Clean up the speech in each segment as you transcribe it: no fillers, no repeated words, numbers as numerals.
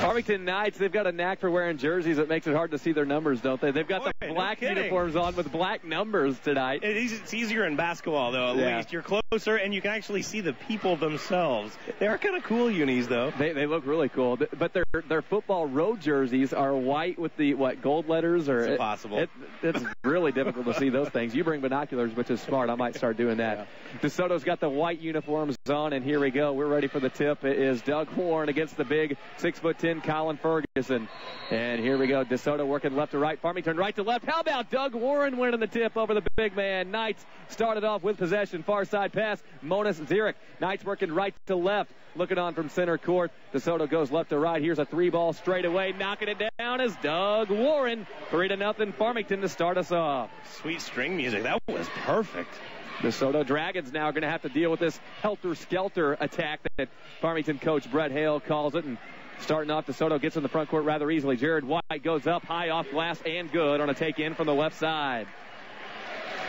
Farmington Knights, they've got a knack for wearing jerseys that makes it hard to see their numbers, don't they? They've got the black uniforms on with black numbers tonight. It's easier in basketball, though, at least. You're closer, and you can actually see the people themselves. They are kind of cool unis, though. They look really cool. But their football road jerseys are white with the, gold letters? It's impossible. It's really difficult to see those things. You bring binoculars, which is smart. I might start doing that. Yeah. DeSoto's got the white uniforms on, and here we go. We're ready for the tip. It is Doug Warren against the big 6'10" Colin Ferguson. And here we go. DeSoto working left to right. Farmington right to left. How about Doug Warren winning the tip over the big man? Knights started off with possession. Far side pass. Monas Zierich. Knights working right to left. Looking on from center court. DeSoto goes left to right. Here's a 3-ball straight away. Knocking it down is Doug Warren. 3-0 Farmington to start us off. Sweet string music. That was perfect. DeSoto Dragons now going to have to deal with this helter-skelter attack that Farmington coach Brett Hale calls it. And starting off, DeSoto gets in the front court rather easily. Jared White goes up high off glass and good on a take-in from the left side.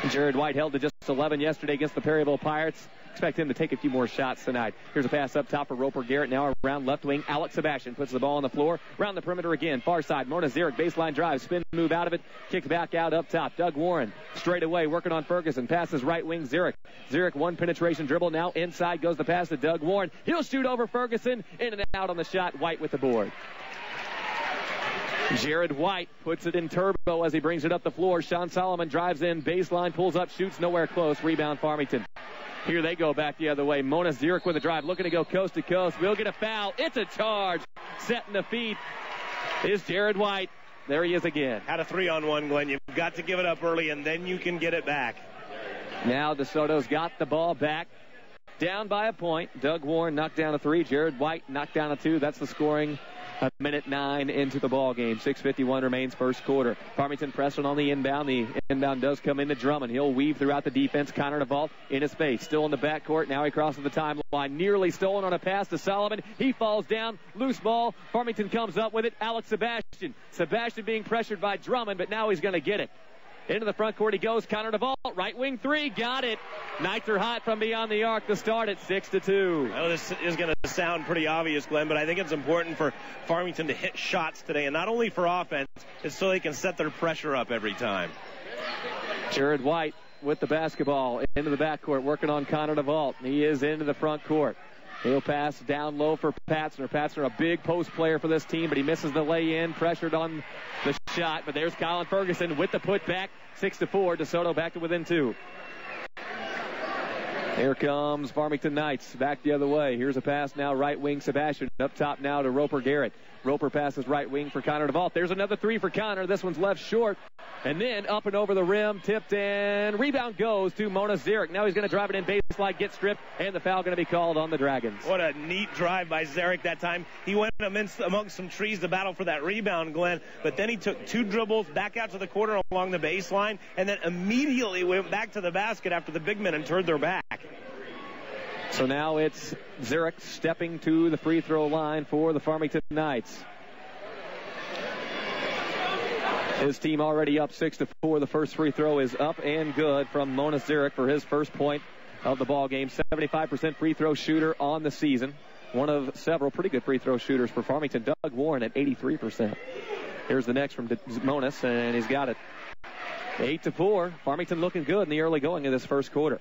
Jared White held to just 11 yesterday against the Perryville Pirates. Expect him to take a few more shots tonight. Here's a pass up top for Roper Garrett. Now around left wing. Alex Sebastian puts the ball on the floor. Around the perimeter again. Far side. Mona Zierich baseline drive. Spin move out of it. Kicks back out up top. Doug Warren straight away working on Ferguson. Passes right wing Zierich. Zierich one penetration dribble. Now inside goes the pass to Doug Warren. He'll shoot over Ferguson. In and out on the shot. White with the board. Jared White puts it in turbo as he brings it up the floor. Sean Solomon drives in. Baseline pulls up. Shoots nowhere close. Rebound Farmington. Here they go back the other way. Mona Zierich with a drive, looking to go coast to coast. We'll get a foul. It's a charge. Setting the feet is Jared White. There he is again. Had a 3-on-1, Glenn. You've got to give it up early, and then you can get it back. Now DeSoto's got the ball back. Down by a point. Doug Warren knocked down a 3. Jared White knocked down a 2. That's the scoring. A minute 9 into the ball game. 6:51 remains first quarter. Farmington pressing on the inbound. The inbound does come into Drummond. He'll weave throughout the defense. Connor DeVault in his face. Still in the backcourt. Now he crosses the timeline. Nearly stolen on a pass to Solomon. He falls down. Loose ball. Farmington comes up with it. Alex Sebastian. Sebastian being pressured by Drummond, but now he's going to get it. Into the front court he goes. Connor DeVault, right wing 3, got it. Knights are hot from beyond the arc to start at 6-2. Well, this is going to sound pretty obvious, Glenn, but I think it's important for Farmington to hit shots today, and not only for offense, it's so they can set their pressure up every time. Jared White with the basketball into the backcourt, working on Connor DeVault. He is into the front court. He'll pass down low for Patzner. Patzner, a big post player for this team, but he misses the lay-in, pressured on the shot. But there's Colin Ferguson with the putback. 6-4. DeSoto back to within 2. Here comes Farmington Knights back the other way. Here's a pass now, right wing Sebastian. Up top now to Roper Garrett. Roper passes right wing for Connor DeVault. There's another 3 for Connor. This one's left short. And then up and over the rim, tipped and rebound goes to Mona Zierich. Now he's going to drive it in baseline, get stripped, and the foul going to be called on the Dragons. What a neat drive by Zierich that time. He went amongst some trees to battle for that rebound, Glenn, but then he took 2 dribbles back out to the corner along the baseline, and then immediately went back to the basket after the big men and turned their back. So now it's Zierich stepping to the free throw line for the Farmington Knights. His team already up 6-4. The first free throw is up and good from Mona Zierich for his first point of the ball game. 75% free throw shooter on the season. One of several pretty good free throw shooters for Farmington. Doug Warren at 83%. Here's the next from Monas, and he's got it. 8-4. Farmington looking good in the early going of this first quarter.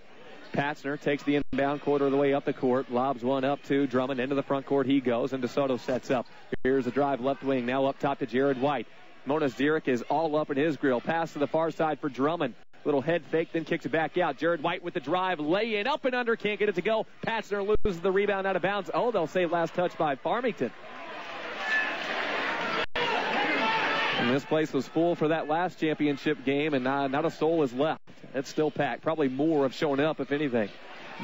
Patzner takes the inbound quarter of the way up the court, lobs one up to Drummond. Into the front court he goes, and DeSoto sets up. Here's a drive left wing, now up top to Jared White. Mona Zierich is all up in his grill. Pass to the far side for Drummond. Little head fake, then kicks it back out. Jared White with the drive, lay in, up and under, can't get it to go. Patzner loses the rebound out of bounds. Oh, they'll say last touch by Farmington. And this place was full for that last championship game, and not a soul is left. It's still packed. Probably more have shown up, if anything.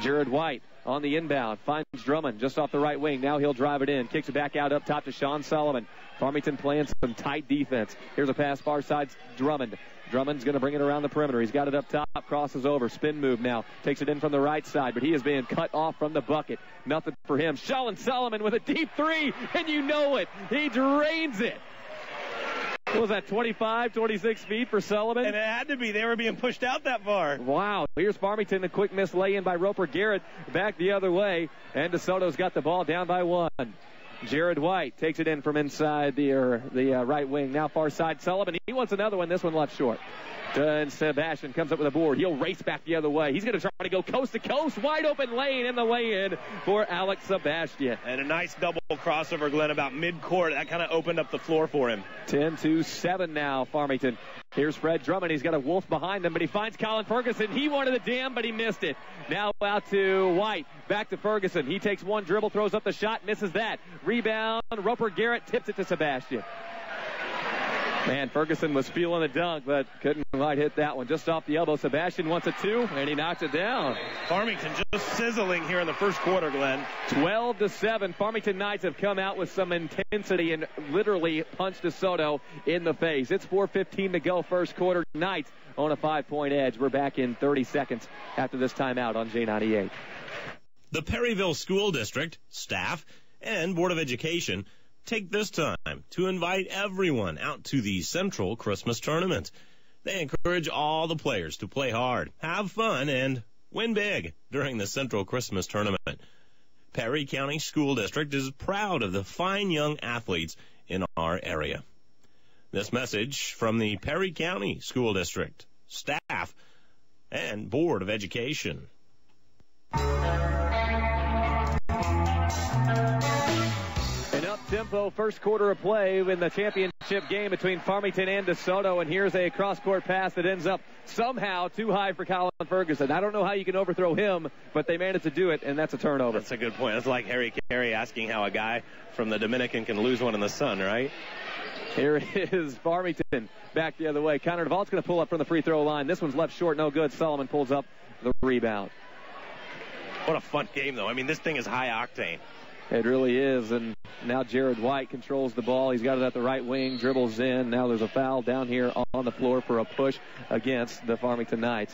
Jared White on the inbound. Finds Drummond just off the right wing. Now he'll drive it in. Kicks it back out up top to Sean Solomon. Farmington playing some tight defense. Here's a pass far side. Drummond. Drummond's going to bring it around the perimeter. He's got it up top. Crosses over. Spin move now. Takes it in from the right side, but he is being cut off from the bucket. Nothing for him. Sean Solomon with a deep 3, and you know it. He drains it. What was that, 25, 26 feet for Sullivan? And it had to be. They were being pushed out that far. Wow. Here's Farmington. A quick miss lay-in by Roper Garrett. Back the other way. And DeSoto's got the ball down by 1. Jared White takes it in from inside the right wing. Now far side, Sullivan. He wants another one. This one left short. And Sebastian comes up with a board. He'll race back the other way. He's going to try to go coast to coast. Wide open lane in the lay-in for Alex Sebastian. And a nice double crossover, Glenn, about mid-court. That kind of opened up the floor for him. 10-7 now, Farmington. Here's Fred Drummond. He's got a Wolf behind him, but he finds Colin Ferguson. He wanted the jam, but he missed it. Now out to White. Back to Ferguson. He takes one dribble, throws up the shot, misses that. Rebound. Roper Garrett tips it to Sebastian. Man, Ferguson was feeling the dunk, but couldn't quite hit that one. Just off the elbow, Sebastian wants a two, and he knocks it down. Farmington just sizzling here in the first quarter, Glenn. 12-7. Farmington Knights have come out with some intensity and literally punched DeSoto in the face. It's 4:15 to go first quarter. Knights on a 5-point edge. We're back in 30 seconds after this timeout on J98. The Perryville School District, staff, and Board of Education take this time to invite everyone out to the Central Christmas Tournament. They encourage all the players to play hard, have fun, and win big during the Central Christmas Tournament. Perry County School District is proud of the fine young athletes in our area. This message from the Perry County School District, staff, and Board of Education. Tempo first quarter of play in the championship game between Farmington and DeSoto, and here's a cross-court pass that ends up somehow too high for Colin Ferguson. I don't know how you can overthrow him, but they managed to do it, and that's a turnover. That's a good point. That's like Harry Carey asking how a guy from the Dominican can lose one in the sun, right? Here is Farmington back the other way. Connor DeVault's going to pull up from the free throw line. This one's left short, no good. Solomon pulls up the rebound. What a fun game, though. I mean, this thing is high octane. It really is, and now Jared White controls the ball. He's got it at the right wing, dribbles in. Now there's a foul down here on the floor for a push against the Farmington Knights.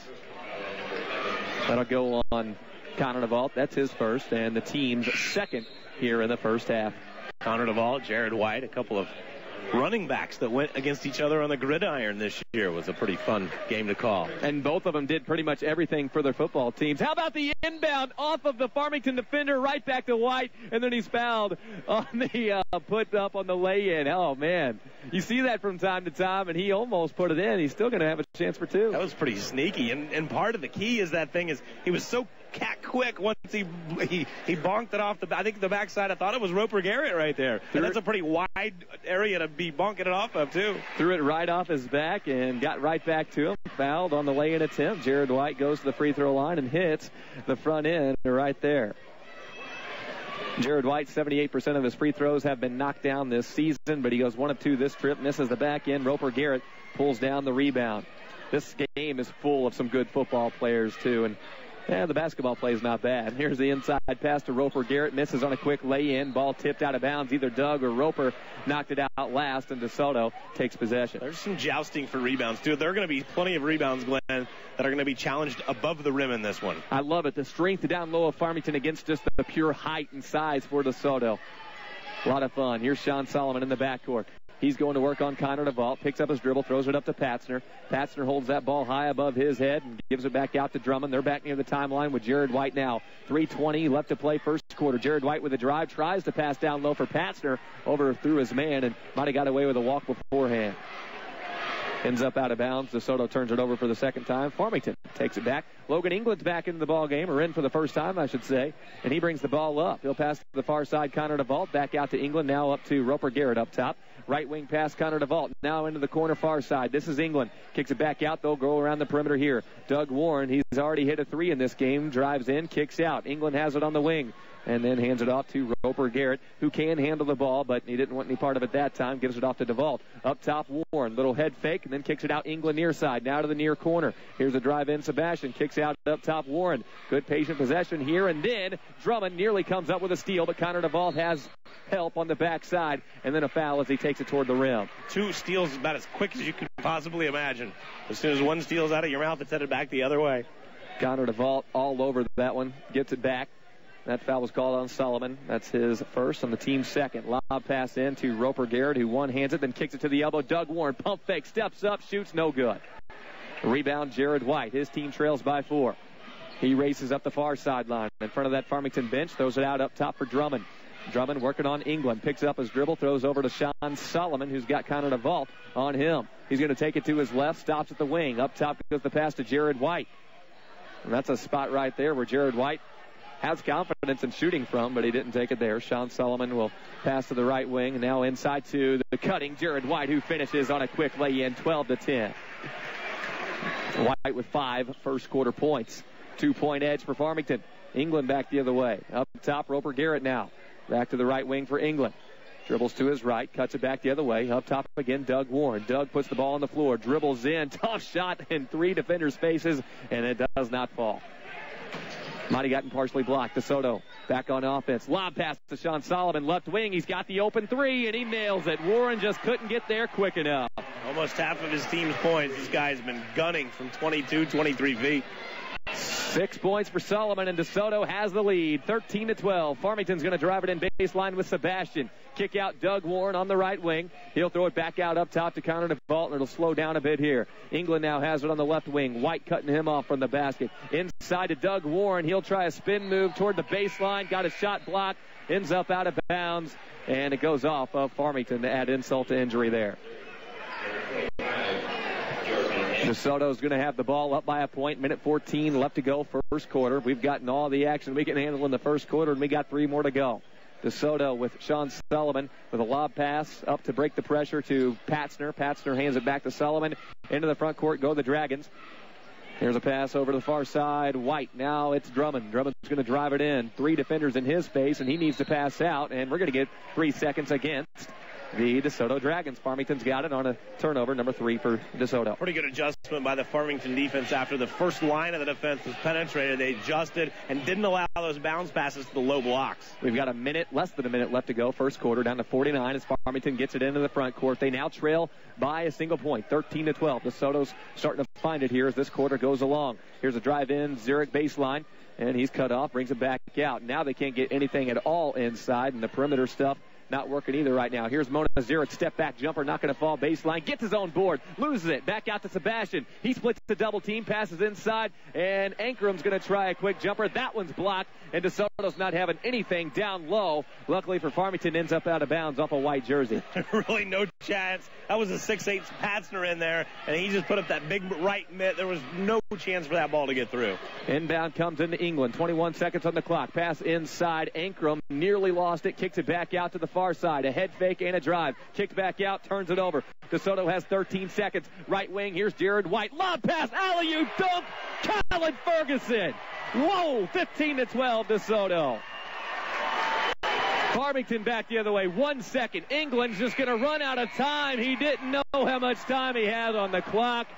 That'll go on Connor DeVault. That's his first, and the team's second here in the first half. Connor DeVault, Jared White, a couple of running backs that went against each other on the gridiron this year. Was a pretty fun game to call. And both of them did pretty much everything for their football teams. How about the inbound off of the Farmington defender right back to White, and then he's fouled on the put up on the lay-in. Oh, man. You see that from time to time, and he almost put it in. He's still going to have a chance for two. That was pretty sneaky, and part of the key is that thing is he was so cat quick once he bonked it off I think the backside. I thought it was Roper Garrett right there. And that's a pretty wide area to be bonking it off of, too. Threw it right off his back and got right back to him. Fouled on the lay-in attempt. Jared White goes to the free throw line and hits the front end right there. Jared White, 78% of his free throws have been knocked down this season, but he goes 1 of 2 this trip, misses the back end. Roper Garrett pulls down the rebound. This game is full of some good football players, too, and the basketball play is not bad. Here's the inside pass to Roper Garrett. Misses on a quick lay-in. Ball tipped out of bounds. Either Doug or Roper knocked it out last, and DeSoto takes possession. There's some jousting for rebounds, too. There are going to be plenty of rebounds, Glenn, that are going to be challenged above the rim in this one. I love it. The strength down low of Farmington against just the pure height and size for DeSoto. A lot of fun. Here's Sean Solomon in the backcourt. He's going to work on Connor DeVault, picks up his dribble, throws it up to Patzner. Patzner holds that ball high above his head and gives it back out to Drummond. They're back near the timeline with Jared White now. 3:20 left to play first quarter. Jared White with a drive, tries to pass down low for Patzner, over through his man, and might have got away with a walk beforehand. Ends up out of bounds. DeSoto turns it over for the second time. Farmington takes it back. Logan England's back into the ball game, or in for the first time, I should say. And he brings the ball up. He'll pass to the far side. Connor DeVault back out to England. Now up to Roper Garrett up top. Right wing pass, Connor DeVault. Now into the corner far side. This is England. Kicks it back out. They'll go around the perimeter here. Doug Warren, he's already hit a 3 in this game. Drives in, kicks out. England has it on the wing. And then hands it off to Roper Garrett, who can handle the ball, but he didn't want any part of it that time. Gives it off to DeVault. Up top, Warren. Little head fake, and then kicks it out England near side. Now to the near corner. Here's a drive in. Sebastian kicks out up top, Warren. Good patient possession here, and then Drummond nearly comes up with a steal, but Connor DeVault has help on the backside, and then a foul as he takes it toward the rim. 2 steals about as quick as you could possibly imagine. As soon as one steal's out of your mouth, it's headed back the other way. Connor DeVault all over that one. Gets it back. That foul was called on Solomon. That's his first and the team's second. Lob pass in to Roper Garrett, who one-hands it, then kicks it to the elbow. Doug Warren, pump fake, steps up, shoots, no good. Rebound, Jared White. His team trails by 4. He races up the far sideline in front of that Farmington bench, throws it out up top for Drummond. Drummond working on England. Picks up his dribble, throws over to Sean Solomon, who's got kind of a vault on him. He's going to take it to his left, stops at the wing. Up top goes the pass to Jared White. And that's a spot right there where Jared White has confidence in shooting from, but he didn't take it there. Sean Solomon will pass to the right wing. And now inside to the cutting Jared White, who finishes on a quick lay-in, 12-10. White with 5 first-quarter points. 2-point edge for Farmington. England back the other way. Up top, Roper Garrett now. Back to the right wing for England. Dribbles to his right, cuts it back the other way. Up top again, Doug Warren. Doug puts the ball on the floor, dribbles in, tough shot in 3 defenders' faces, and it does not fall. Might have gotten partially blocked. DeSoto back on offense. Lob pass to Sean Solomon, left wing. He's got the open 3, and he nails it. Warren just couldn't get there quick enough. Almost half of his team's points. This guy's been gunning from 22, 23 feet. 6 points for Solomon, and DeSoto has the lead, 13-12. Farmington's going to drive it in baseline with Sebastian. Kick out Doug Warren on the right wing. He'll throw it back out up top to Connor DeVault, and it'll slow down a bit here. England now has it on the left wing. White cutting him off from the basket. Inside to Doug Warren. He'll try a spin move toward the baseline. Got a shot blocked. Ends up out of bounds, and it goes off of Farmington to add insult to injury there. DeSoto's going to have the ball up by a point. Minute 14 left to go, first quarter. We've gotten all the action we can handle in the first quarter, and we got 3 more to go. DeSoto with Sean Solomon with a lob pass up to break the pressure to Patzner. Patzner hands it back to Solomon. Into the front court go the Dragons. Here's a pass over to the far side. White. Now it's Drummond. Drummond's going to drive it in. 3 defenders in his face, and he needs to pass out, and we're going to get 3 seconds against the DeSoto Dragons. Farmington's got it on a turnover, number 3 for DeSoto. Pretty good adjustment by the Farmington defense after the first line of the defense was penetrated. They adjusted and didn't allow those bounce passes to the low blocks. We've got less than a minute left to go, first quarter, down to 49 as Farmington gets it into the front court. They now trail by a single point, 13-12. DeSoto's starting to find it here as this quarter goes along. Here's a drive in, Zurich baseline, and he's cut off, brings it back out. Now they can't get anything at all inside, and the perimeter stuff not working either right now. Here's Mona Zurich, step back jumper, not going to fall baseline, gets his own board, loses it, back out to Sebastian. He splits the double team, passes inside, and Ankram's going to try a quick jumper. That one's blocked, and DeSoto's not having anything down low. Luckily for Farmington, ends up out of bounds off a white jersey. Really no chance. That was a 6'8" Patzner in there, and he just put up that big right mitt. There was no chance for that ball to get through. Inbound comes into England. 21 seconds on the clock. Pass inside. Ankram nearly lost it. Kicks it back out to the far side. A head fake and a drive. Kicked back out. Turns it over. DeSoto has 13 seconds. Right wing. Here's Jared White. Lob pass. Alley-oop dunk. Colin Ferguson. Whoa. 15-12 DeSoto. Farmington back the other way. 1 second. England's just going to run out of time. He didn't know how much time he had on the clock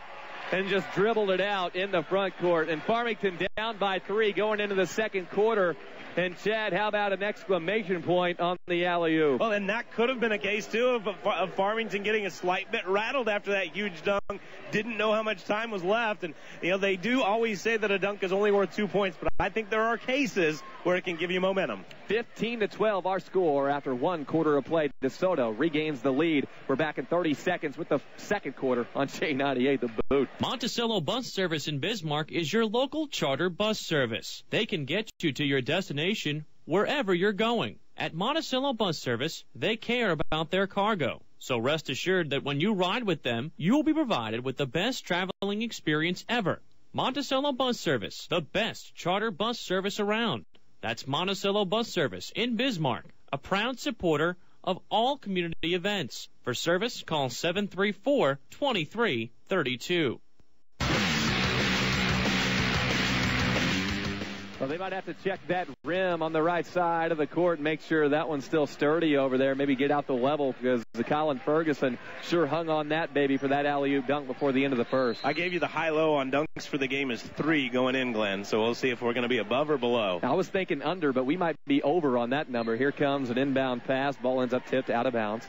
and just dribbled it out in the front court. And Farmington down by 3 going into the second quarter. And, Chad, how about an exclamation point on the alley-oop? Well, and that could have been a case, too, of Farmington getting a slight bit rattled after that huge dunk. Didn't know how much time was left. And, they do always say that a dunk is only worth 2 points, but I think there are cases where it can give you momentum. 15-12 our score after 1 quarter of play. DeSoto regains the lead. We're back in 30 seconds with the second quarter on J98 The Boot. Monticello Bus Service in Bismarck is your local charter bus service. They can get you to your destination wherever you're going. At Monticello Bus Service, they care about their cargo. So rest assured that when you ride with them, you'll be provided with the best traveling experience ever. Monticello Bus Service, the best charter bus service around. That's Monticello Bus Service in Bismarck, a proud supporter of all community events. For service, call 734-2332. Well, they might have to check that rim on the right side of the court and make sure that one's still sturdy over there. Maybe get out the level because Colin Ferguson sure hung on that baby for that alley-oop dunk before the end of the first. I gave you the high-low on dunks for the game is 3 going in, Glenn. So we'll see if we're going to be above or below. I was thinking under, but we might be over on that number. Here comes an inbound pass. Ball ends up tipped out of bounds.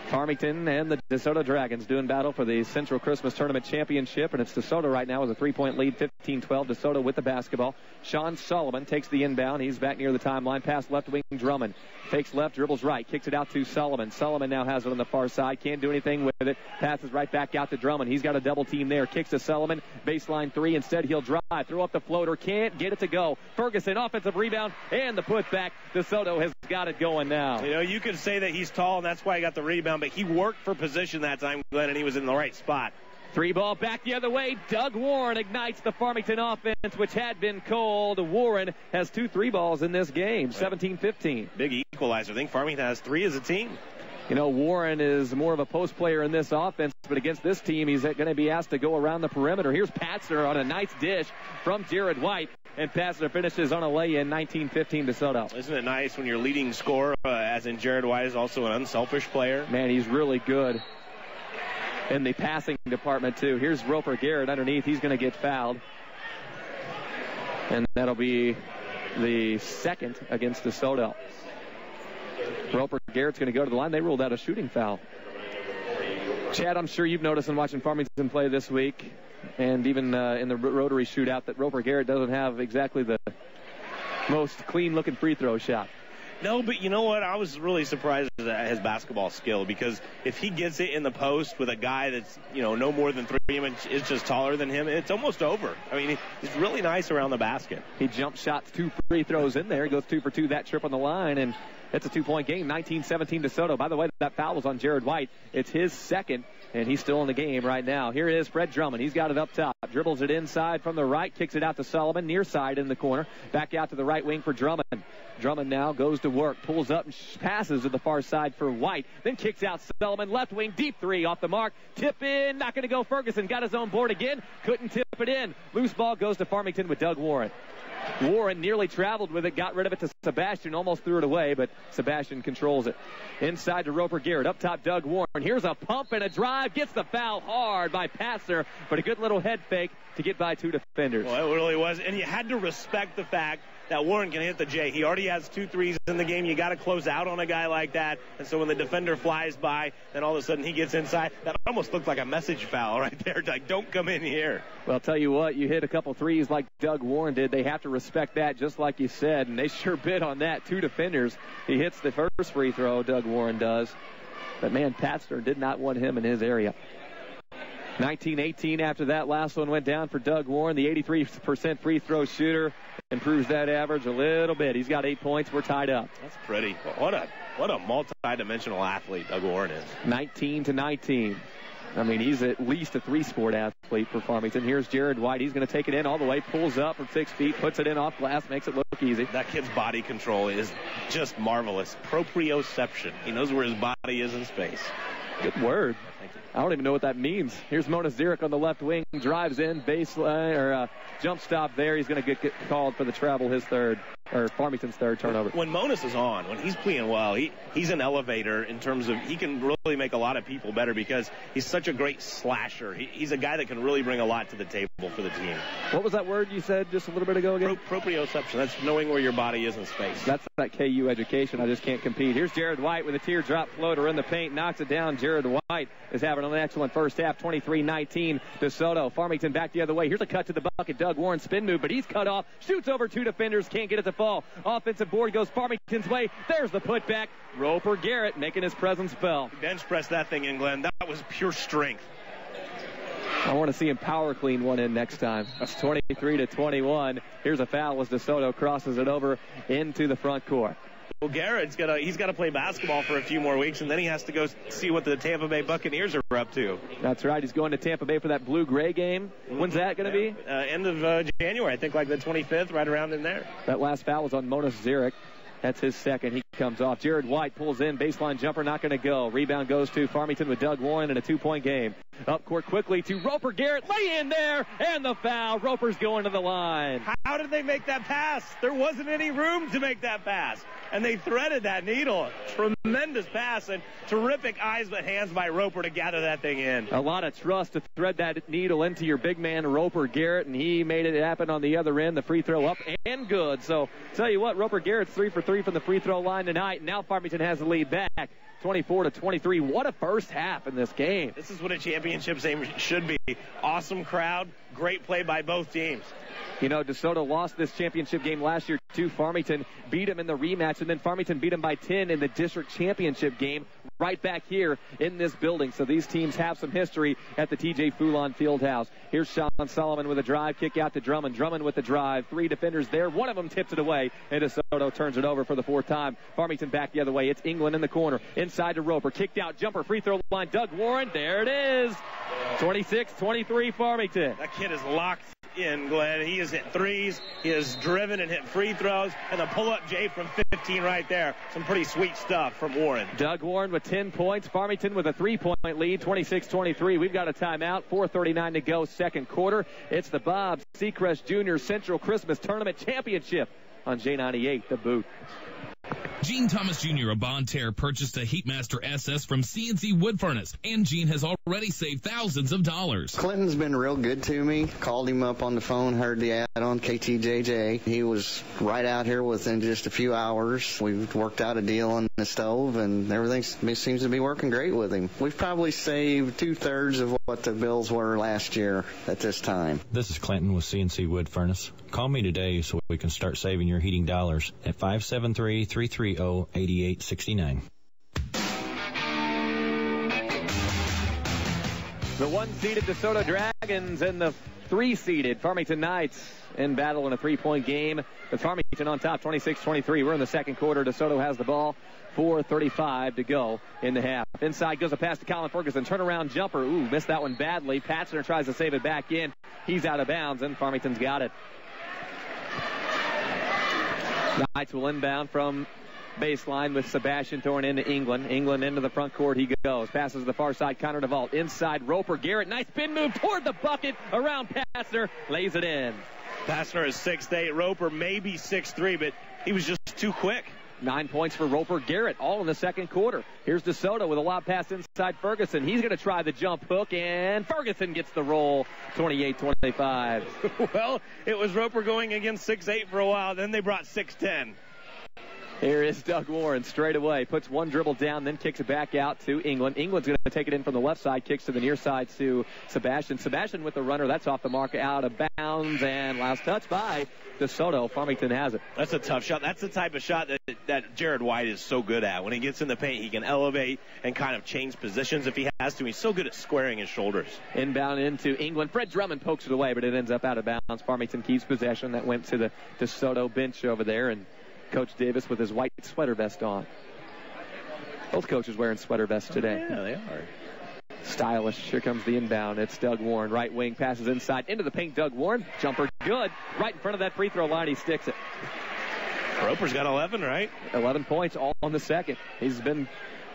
Farmington and the DeSoto Dragons doing battle for the Central Christmas Tournament Championship, and it's DeSoto right now with a 3-point lead, 15-12. DeSoto with the basketball. Sean Solomon takes the inbound. He's back near the timeline. Pass left wing Drummond. Takes left, dribbles right, kicks it out to Solomon. Solomon now has it on the far side. Can't do anything with it. Passes right back out to Drummond. He's got a double team there. Kicks to Solomon. Baseline 3. Instead, he'll drive. Throw up the floater. Can't get it to go. Ferguson, offensive rebound, and the putback. DeSoto has got it going now. You know, you could say that he's tall, and that's why he got the rebound, but he worked for position that time, Glenn, and he was in the right spot. 3-ball back the other way. Doug Warren ignites the Farmington offense, which had been cold. Warren has 2 3-balls in this game, 17-15. Big equalizer. I think Farmington has 3 as a team. You know, Warren is more of a post player in this offense, but against this team, he's going to be asked to go around the perimeter. Here's Patzner on a nice dish from Jared White, and Patzner finishes on a lay-in, 19-15 DeSoto. Isn't it nice when your leading scorer, as in Jared White, is also an unselfish player? Man, he's really good in the passing department, too. Here's Roper Garrett underneath. He's going to get fouled. And that'll be the second against DeSoto. Roper Garrett's going to go to the line. They ruled out a shooting foul. Chad, I'm sure you've noticed in watching Farmington play this week, and even in the Rotary shootout, that Roper Garrett doesn't have exactly the most clean-looking free throw shot. No, but you know what? I was really surprised at his basketball skill, because if he gets it in the post with a guy that's, you know, no more than 3 inches taller than him, it's almost over. I mean, he's really nice around the basket. He jump shots 2 free throws in there. He goes 2 for 2 that trip on the line, and it's a 2-point game, 19-17 DeSoto. By the way, that foul was on Jared White. It's his second, and he's still in the game right now. Here is Fred Drummond. He's got it up top. Dribbles it inside from the right, kicks it out to Sullivan, near side in the corner. Back out to the right wing for Drummond. Drummond now goes to work, pulls up and passes to the far side for White. Then kicks out Sullivan, left wing, deep 3 off the mark. Tip in, not going to go. Ferguson got his own board again. Couldn't tip it in. Loose ball goes to Farmington with Doug Warren. Warren nearly traveled with it, got rid of it to Sebastian, almost threw it away, but Sebastian controls it. Inside to Roper Garrett, up top Doug Warren. Here's a pump and a drive, gets the foul hard by Passer, but a good little head fake to get by 2 defenders. Well, it really was, and you had to respect the fact that Warren can hit the J. He already has 2 threes in the game. You got to close out on a guy like that. And so when the defender flies by, then all of a sudden he gets inside. That almost looked like a message foul right there. Like, don't come in here. Well, I'll tell you what, you hit a couple threes like Doug Warren did. They have to respect that, just like you said. And they sure bid on that. 2 defenders. He hits the first free throw, Doug Warren does. But, man, Patzner did not want him in his area. 19-18 after that last one went down for Doug Warren. The 83% free throw shooter improves that average a little bit. He's got 8 points. We're tied up. That's pretty. What a multi-dimensional athlete Doug Warren is. 19-19. I mean, he's at least a 3-sport athlete for Farmington. Here's Jared White. He's going to take it in all the way, pulls up from 6 feet, puts it in off glass, makes it look easy. That kid's body control is just marvelous. Proprioception. He knows where his body is in space. Good word. Thank you. I don't even know what that means. Here's Mona Zirek on the left wing, drives in, baseline, or jump stop there. He's going to get called for the travel, his third, or Farmington's third turnover. When Monas is on, when he's playing well, he's an elevator in terms of he can really make a lot of people better because he's such a great slasher. He's a guy that can really bring a lot to the table for the team. What was that word you said just a little bit ago again? Proprioception. That's knowing where your body is in space. That's that KU education. I just can't compete. Here's Jared White with a teardrop floater in the paint, knocks it down. Jared White is having an excellent first half, 23-19 DeSoto. Farmington back the other way. Here's a cut to the bucket. Doug Warren spin move, but he's cut off. Shoots over 2 defenders, can't get it to fall. Offensive board goes Farmington's way. There's the putback. Roper Garrett making his presence felt. Bench press that thing in, Glenn. That was pure strength. I want to see him power clean one in next time. That's 23-21. Here's a foul as DeSoto crosses it over into the front court. Well, Garrett's got to play basketball for a few more weeks, and then he has to go see what the Tampa Bay Buccaneers are up to. That's right. He's going to Tampa Bay for that blue-gray game. When's that going to be? End of January, I think, like the 25th, right around in there. That last foul was on Monas Zirek. That's his second. He comes off. Jared White pulls in. Baseline jumper, not going to go. Rebound goes to Farmington with Doug Warren in a 2-point game. Up court quickly to Roper Garrett. Lay in there, and the foul. Roper's going to the line. How did they make that pass? There wasn't any room to make that pass. And they threaded that needle. Tremendous pass and terrific eyes but hands by Roper to gather that thing in. A lot of trust to thread that needle into your big man, Roper Garrett, and he made it happen on the other end. The free throw up and good. So, tell you what, Roper Garrett's 3 for 3 from the free throw line tonight. And now Farmington has the lead back, 24-23. What a first half in this game. This is what a championship game should be. Awesome crowd, great play by both teams. You know, DeSoto lost this championship game last year to Farmington, beat them in the rematch, and then Farmington beat them by 10 in the district championship game right back here in this building. So these teams have some history at the T.J. Foulon Fieldhouse. Here's Sean Solomon with a drive, kick out to Drummond. Drummond with the drive. 3 defenders there. One of them tips it away, and DeSoto turns it over for the 4th time. Farmington back the other way. It's England in the corner. Inside to Roper. Kicked out jumper. Free throw line. Doug Warren. There it is. 26-23 Farmington. That kid is locked in, Glenn. He has hit threes. He has driven and hit free throws. And the pull-up J from 15 right there. Some pretty sweet stuff from Warren. Doug Warren with 10 points. Farmington with a 3-point lead, 26-23. We've got a timeout. 4:39 to go, second quarter. It's the Bob Seacrest Jr. Central Christmas Tournament Championship on J98, The Boot. Gene Thomas Jr. of Bonne Terre purchased a Heatmaster SS from CNC Wood Furnace, and Gene has already saved thousands of dollars. Clinton's been real good to me. Called him up on the phone, heard the ad on KTJJ. He was right out here within just a few hours. We've worked out a deal on the stove, and everything seems to be working great with him. We've probably saved 2/3 of what the bills were last year at this time. This is Clinton with CNC Wood Furnace. Call me today so we can start saving your heating dollars at 573-330-8869. The 1-seeded DeSoto Dragons and the 3-seeded Farmington Knights in battle in a 3-point game. With Farmington on top, 26-23. We're in the second quarter. DeSoto has the ball. 4:35 to go in the half. Inside goes a pass to Colin Ferguson. Turnaround jumper. Ooh, missed that one badly. Patzner tries to save it back in. He's out of bounds, and Farmington's got it. Knights will inbound from baseline with Sebastian Thorne into England. England into the front court he goes. Passes to the far side, Connor DeVault. Inside, Roper Garrett. Nice spin move toward the bucket. Around Patzner. Lays it in. Patzner is 6'8". Roper maybe 6'3", but he was just too quick. 9 points for Roper Garrett, all in the second quarter. Here's DeSoto with a lob pass inside Ferguson. He's going to try the jump hook, and Ferguson gets the roll, 28-25. Well, it was Roper going against 6'8" for a while. Then they brought 6'10". Here is Doug Warren straight away. Puts one dribble down, then kicks it back out to England. England's going to take it in from the left side, kicks to the near side to Sebastian. Sebastian with the runner. That's off the mark, out of bounds, and last touch by DeSoto. Farmington has it. That's a tough shot. That's the type of shot that Jared White is so good at. When he gets in the paint, he can elevate and kind of change positions if he has to. He's so good at squaring his shoulders. Inbound into England. Fred Drummond pokes it away, but it ends up out of bounds. Farmington keeps possession. That went to the DeSoto bench over there, and Coach Davis with his white sweater vest on. Both coaches wearing sweater vests today. Yeah, they are. Stylish. Here comes the inbound. It's Doug Warren. Right wing passes inside into the paint. Doug Warren. Jumper good. Right in front of that free throw line. He sticks it. Roper's got 11, right? 11 points all on the second. He's been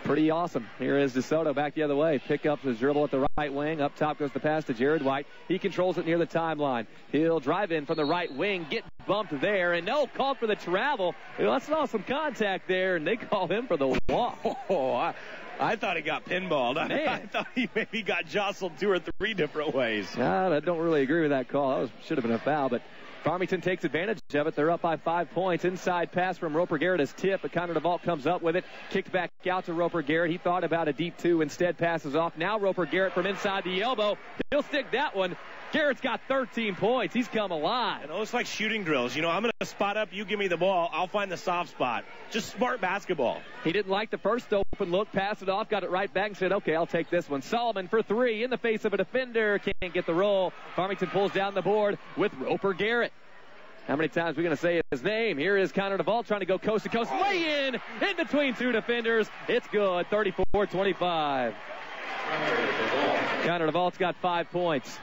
pretty awesome. Here is DeSoto back the other way. Pick up his dribble at the right wing. Up top goes the pass to Jared White. He controls it near the timeline. He'll drive in from the right wing. Get bumped there. And no, called for the travel. Let's saw some contact there, and they call him for the walk. Oh, I thought he got pinballed. I thought he maybe got jostled 2 or 3 different ways. I don't really agree with that call. That should have been a foul, but Farmington takes advantage of it. They're up by 5 points. Inside pass from Roper Garrett is tipped, but Connor DeVault comes up with it. Kicked back out to Roper Garrett. He thought about a deep 2. Instead passes off. Now Roper Garrett from inside the elbow. He'll stick that one. Garrett's got 13 points. He's come alive. And it's like shooting drills. You know, I'm going to spot up. You give me the ball. I'll find the soft spot. Just smart basketball. He didn't like the first open look. Passed it off. Got it right back and said, okay, I'll take this one. Solomon for 3 in the face of a defender. Can't get the roll. Farmington pulls down the board with Roper Garrett. How many times are we going to say his name? Here is Connor DeVault trying to go coast to coast. Lay in between 2 defenders. It's good. 34-25. Connor DeVault's got 5 points.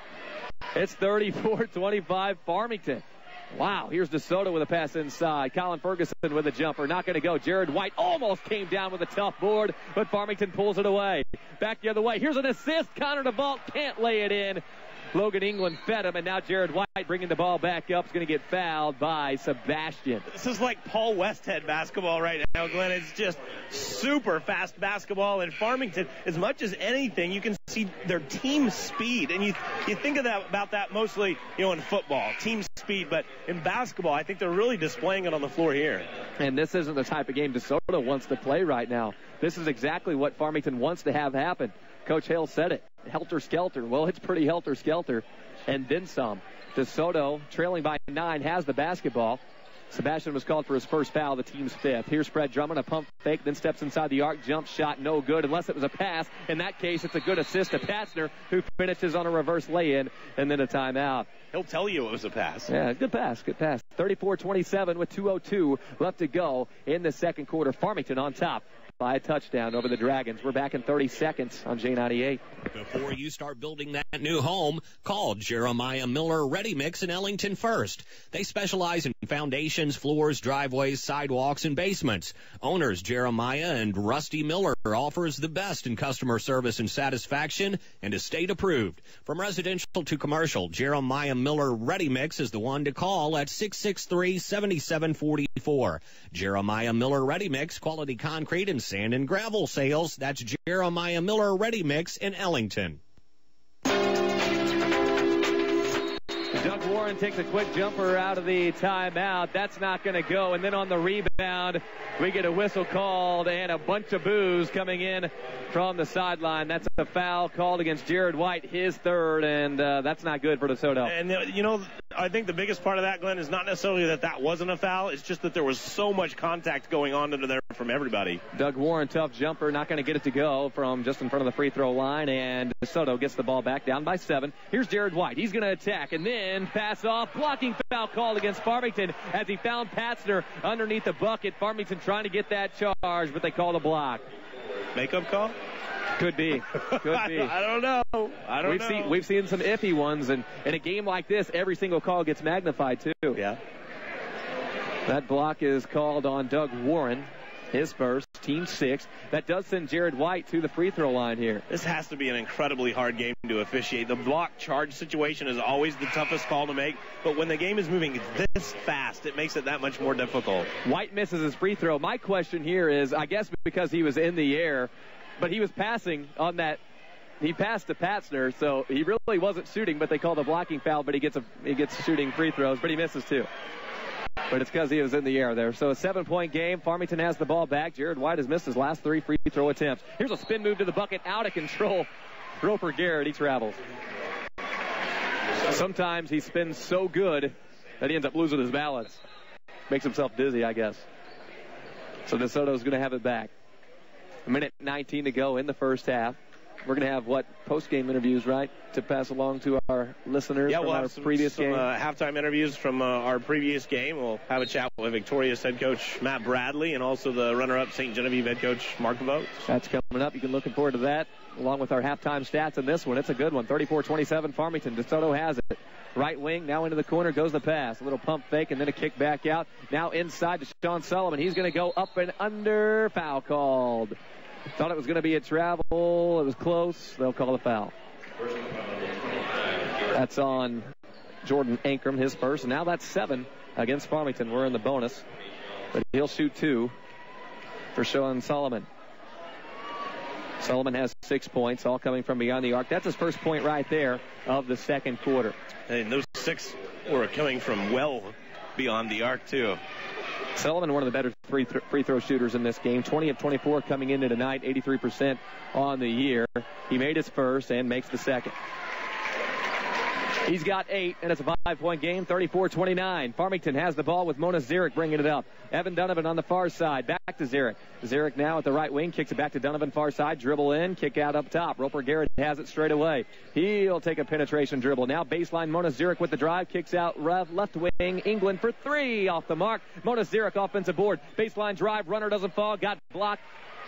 It's 34-25 Farmington. Wow, here's DeSoto with a pass inside. Colin Ferguson with a jumper. Not going to go. Jared White almost came down with a tough board, but Farmington pulls it away. Back the other way. Here's an assist. Connor DeVault can't lay it in. Logan England fed him, and now Jared White bringing the ball back up is going to get fouled by Sebastian. This is like Paul Westhead basketball right now, Glenn. It's just super fast basketball. In Farmington, as much as anything, you can see their team speed. And you think of that about that mostly, in football, team speed. But in basketball, I think they're really displaying it on the floor here. And this isn't the type of game DeSoto wants to play right now. This is exactly what Farmington wants to have happen. Coach Hale said it. Helter-skelter. Well, it's pretty helter-skelter. And then some. DeSoto, trailing by 9, has the basketball. Sebastian was called for his first foul, the team's 5th. Here's Fred Drummond, a pump fake, then steps inside the arc, jump shot, no good, unless it was a pass. In that case, it's a good assist to Patzner, who finishes on a reverse lay-in, and then a timeout. He'll tell you it was a pass. Yeah, good pass, good pass. 34-27 with 2:02 left to go in the second quarter. Farmington on top by a touchdown over the Dragons. We're back in 30 seconds on J98. Before you start building that new home, call Jeremiah Miller Ready Mix in Ellington first. They specialize in foundations, floors, driveways, sidewalks, and basements. Owners Jeremiah and Rusty Miller offers the best in customer service and satisfaction and is state approved. From residential to commercial, Jeremiah Miller Ready Mix is the one to call at 663-7744. Jeremiah Miller Ready Mix, quality concrete and sand and gravel sales. That's Jeremiah Miller Ready Mix in Ellington. Doug Warren takes a quick jumper out of the timeout. That's not going to go. And then on the rebound, we get a whistle called and a bunch of boos coming in from the sideline. That's a foul called against Jared White, his third, and that's not good for DeSoto. And, I think the biggest part of that, Glenn, is not necessarily that wasn't a foul. It's just that there was so much contact going on under there from everybody. Doug Warren, tough jumper, not going to get it to go from just in front of the free throw line, and DeSoto gets the ball back down by 7. Here's Jared White. He's going to attack and then pass off. Blocking foul called against Farmington as he found Patzner underneath the bucket. Farmington trying to get that charge, but they called a block. Makeup call? Could be. Could be. I don't know. We've seen some iffy ones, and in a game like this, every single call gets magnified, too. Yeah. That block is called on Doug Warren, his first, team 6. That does send Jared White to the free throw line here. This has to be an incredibly hard game to officiate. The block charge situation is always the toughest call to make, but when the game is moving this fast, it makes it that much more difficult. White misses his free throw. My question here is, I guess because he was in the air, but he was passing on that. He passed to Patzner, so he really wasn't shooting, but they call the blocking foul, but he gets shooting free throws, but he misses too. But it's because he was in the air there. So a 7-point game. Farmington has the ball back. Jared White has missed his last 3 free throw attempts. Here's a spin move to the bucket, out of control. Roper Garrett, he travels. Sometimes he spins so good that he ends up losing his balance. Makes himself dizzy, I guess. So DeSoto's going to have it back. 1:19 to go in the first half. We're going to have, post-game interviews, right, to pass along to our listeners from our previous game? Halftime interviews from our previous game. We'll have a chat with Victoria's head coach, Matt Bradley, and also the runner-up St. Genevieve head coach, Mark Vogt. That's coming up. You can look forward to that, along with our halftime stats in this one. It's a good one. 34-27, Farmington. DeSoto has it. Right wing, now into the corner goes the pass. A little pump fake and then a kick back out. Now inside to Sean Sullivan. He's going to go up and under. Foul called. Thought it was going to be a travel. It was close. They'll call a foul. That's on Jordan Ankrum, his first. And now that's 7 against Farmington. We're in the bonus. But he'll shoot 2 for Sean Sullivan. Sullivan has 6 points, all coming from beyond the arc. That's his first point right there of the second quarter. And those 6 were coming from well beyond the arc, too. Sullivan, one of the better free throw shooters in this game. 20 of 24 coming into tonight, 83% on the year. He made his first and makes the second. He's got 8, and it's a 5-point game, 34-29. Farmington has the ball with Mona Zierich bringing it up. Evan Donovan on the far side. Back to Zierich. Zierich now at the right wing. Kicks it back to Donovan, far side. Dribble in. Kick out up top. Roper Garrett has it straight away. He'll take a penetration dribble. Now baseline. Mona Zierich with the drive. Kicks out left wing. England for 3 off the mark. Mona Zierich offensive board. Baseline drive. Runner doesn't fall. Got blocked.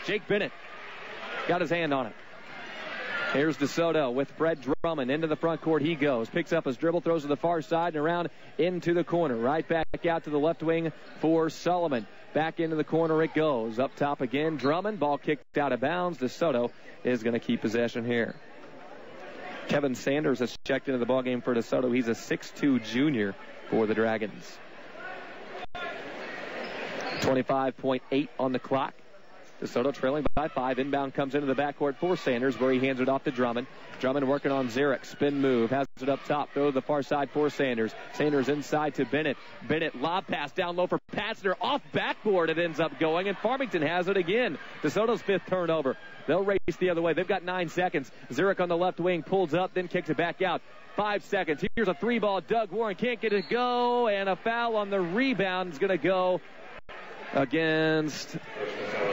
Jake Bennett got his hand on it. Here's DeSoto with Fred Drummond. Into the front court he goes. Picks up his dribble, throws to the far side, and around into the corner. Right back out to the left wing for Sullivan. Back into the corner it goes. Up top again, Drummond. Ball kicked out of bounds. DeSoto is going to keep possession here. Kevin Sanders has checked into the ballgame for DeSoto. He's a 6'2 junior for the Dragons. 25.8 on the clock. DeSoto trailing by 5. Inbound comes into the backcourt for Sanders, where he hands it off to Drummond. Drummond working on Zierich. Spin move. Has it up top. Throw to the far side for Sanders. Sanders inside to Bennett. Bennett lob pass down low for Patzner. Off backboard it ends up going, and Farmington has it again. DeSoto's 5th turnover. They'll race the other way. They've got 9 seconds. Zierich on the left wing pulls up, then kicks it back out. 5 seconds. Here's a 3-ball. Doug Warren can't get it to go, and a foul on the rebound is going to go against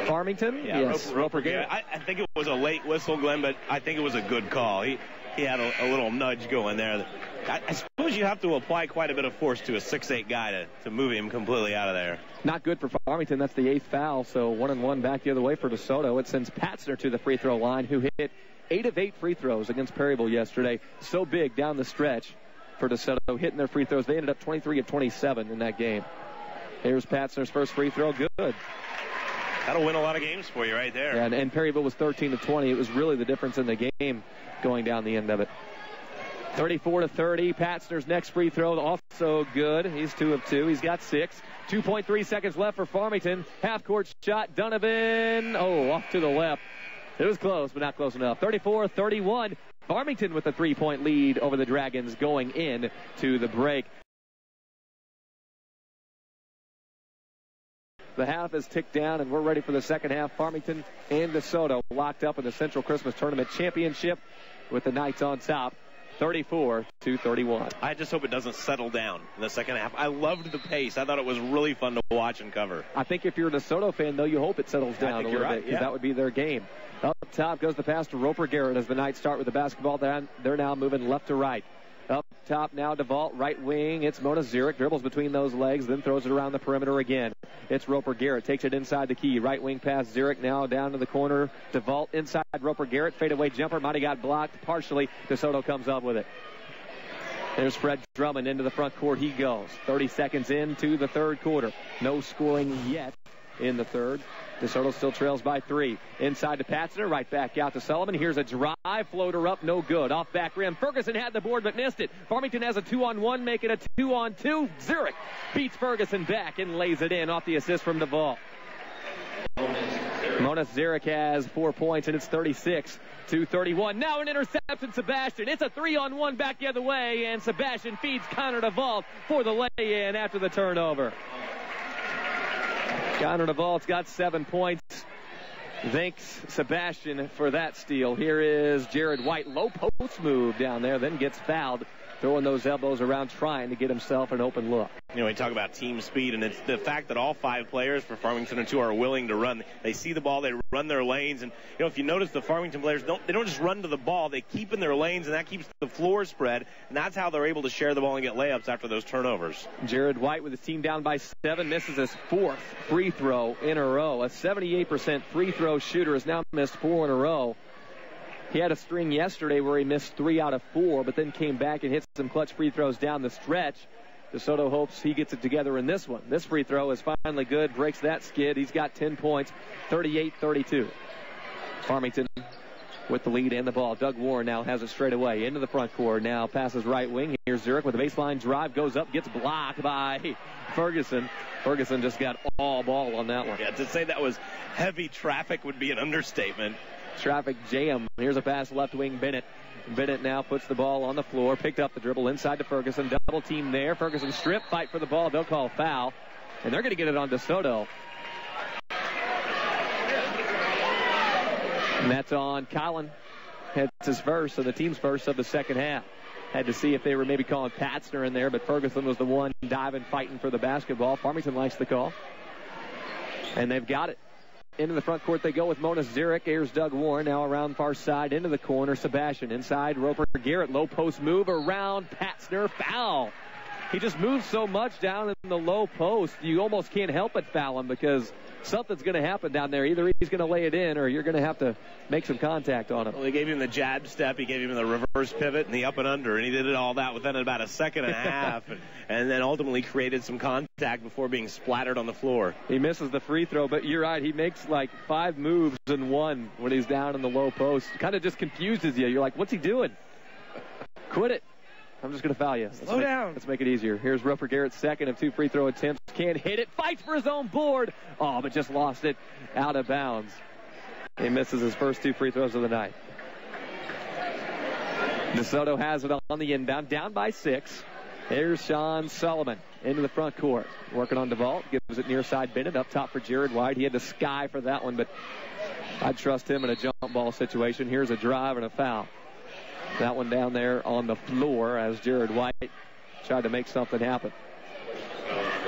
Farmington. Yeah, yes, Roper Garrett. I think it was a late whistle, Glenn, but I think it was a good call. He had a little nudge going there. I suppose you have to apply quite a bit of force to a 6'8" guy to move him completely out of there. Not good for Farmington. That's the 8th foul, so 1-1 back the other way for DeSoto. It sends Patzner to the free throw line, who hit 8 of 8 free throws against Perryville yesterday. So big down the stretch for DeSoto, hitting their free throws. They ended up 23 of 27 in that game. Here's Patzner's first free throw. Good. That'll win a lot of games for you right there. Yeah, and Perryville was 13 of 20. It was really the difference in the game going down the end of it. 34-30. Patzner's next free throw also good. He's 2 of 2. He's got 6. 2.3 seconds left for Farmington. Half-court shot. Donovan. Off to the left. It was close, but not close enough. 34-31. Farmington with a 3-point lead over the Dragons going in to the break. The half is ticked down, and we're ready for the second half. Farmington and DeSoto locked up in the Central Christmas Tournament Championship with the Knights on top. 34-31. I just hope it doesn't settle down in the second half. I loved the pace. I thought it was really fun to watch and cover. I think if you're a DeSoto fan, though, you hope it settles down a little bit, because that would be their game. Up top goes the pass to Roper Garrett as the Knights start with the basketball. They're now moving left to right. Up top now, DeVault, right wing. It's Mona Zurich, dribbles between those legs, then throws it around the perimeter again. It's Roper Garrett, takes it inside the key. Right wing pass, Zurich now down to the corner. DeVault inside Roper Garrett, fadeaway jumper. Might have got blocked partially. DeSoto comes up with it. There's Fred Drummond into the front court. He goes. 30 seconds into the third quarter. No scoring yet in the third. DeSoto still trails by 3. Inside to Patzner, right back out to Sullivan. Here's a drive, floater up, no good. Off back rim. Ferguson had the board but missed it. Farmington has a 2-on-1, make it a 2-on-2. Zurich beats Ferguson back and lays it in off the assist from DeVault. Mona Zurich has 4 points, and it's 36-31. Now an interception, Sebastian. It's a 3-on-1 back the other way, and Sebastian feeds Connor DeVault for the lay-in after the turnover. Connor DeVault's got 7 points. Thanks, Sebastian, for that steal. Here is Jared White. Low post move down there, then gets fouled. Throwing those elbows around, trying to get himself an open look. You know, we talk about team speed, and it's the fact that all 5 players for Farmington and 2 are willing to run. They see the ball, they run their lanes, and you know, if you notice, the Farmington players don't just run to the ball. They keep in their lanes, and that keeps the floor spread, and that's how they're able to share the ball and get layups after those turnovers. Jared White with his team down by 7 misses his 4th free throw in a row. A 78% free throw shooter has now missed 4 in a row. He had a string yesterday where he missed 3 out of 4, but then came back and hit some clutch free throws down the stretch. DeSoto hopes he gets it together in this one. This free throw is finally good, breaks that skid. He's got 10 points, 38-32. Farmington with the lead and the ball. Doug Warren now has it straight away into the front court. Now passes right wing. Here's Zurich with a baseline drive, goes up, gets blocked by Ferguson. Ferguson just got all ball on that one. Yeah, to say that was heavy traffic would be an understatement. Traffic jam. Here's a pass left wing, Bennett. Bennett now puts the ball on the floor, picked up the dribble inside to Ferguson. Double team there. Ferguson strip, fight for the ball. They'll call foul. And they're going to get it on DeSoto. And that's on Collin. It's his first, so the team's first of the second half. Had to see if they were maybe calling Patzner in there, but Ferguson was the one diving, fighting for the basketball. Farmington likes the call. And they've got it. Into the front court they go with Mona Zurich. Here's Doug Warren now around far side into the corner. Sebastian inside. Roper Garrett. Low post move around Patzner. Foul. He just moves so much down in the low post. You almost can't help but foul him because something's going to happen down there. Either he's going to lay it in or you're going to have to make some contact on him. Well, he gave him the jab step. He gave him the reverse pivot and the up and under, and he did it all that within about a second and a half, and then ultimately created some contact before being splattered on the floor. He misses the free throw, but you're right. He makes like 5 moves in one when he's down in the low post. Kind of just confuses you. You're like, what's he doing? Quit it. I'm just going to foul you. Slow down. Let's make it easier. Here's Roper Garrett's second of 2 free throw attempts. Can't hit it. Fights for his own board. Oh, but just lost it out of bounds. He misses his first 2 free throws of the night. DeSoto has it on the inbound. Down by 6. Here's Sean Sullivan into the front court. Working on DeVault. Gives it near side Bennett. Up top for Jared White. He had the sky for that one, but I'd trust him in a jump ball situation. Here's a drive and a foul. That one down there on the floor as Jared White tried to make something happen.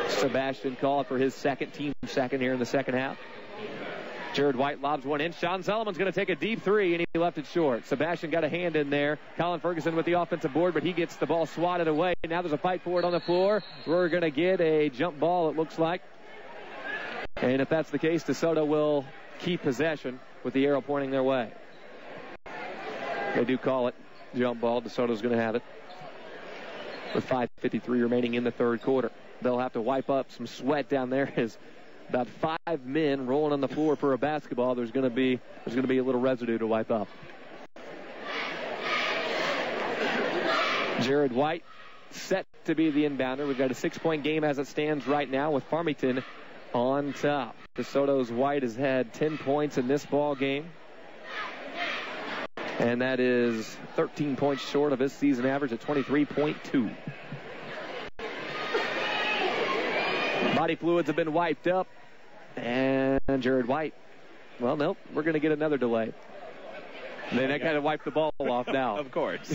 Sebastian called for his team second here in the second half. Jared White lobs one in. Sean Solomon's going to take a deep three, and he left it short. Sebastian got a hand in there. Colin Ferguson with the offensive board, but he gets the ball swatted away. Now there's a fight for it on the floor. We're going to get a jump ball, it looks like. And if that's the case, DeSoto will keep possession with the arrow pointing their way. They do call it jump ball. DeSoto's going to have it with 5:53 remaining in the third quarter. They'll have to wipe up some sweat down there as about 5 men rolling on the floor for a basketball. There's going to be a little residue to wipe up. Jared White set to be the inbounder. We've got a 6-point game as it stands right now with Farmington on top. DeSoto's White has had 10 points in this ball game, and that is 13 points short of his season average at 23.2. Body fluids have been wiped up, and Jared White, well, nope, we're going to get another delay. They kind of wiped the ball off now. Of course.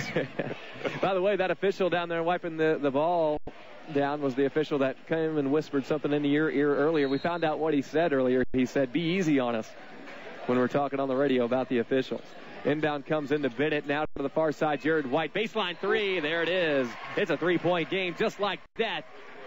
By the way, that official down there wiping the ball down was the official that came and whispered something into your ear earlier. We found out what he said earlier. He said, "Be easy on us," when we're talking on the radio about the officials. Inbound comes into Bennett. Now to the far side, Jared White. Baseline three. There it is. It's a 3-point game just like that,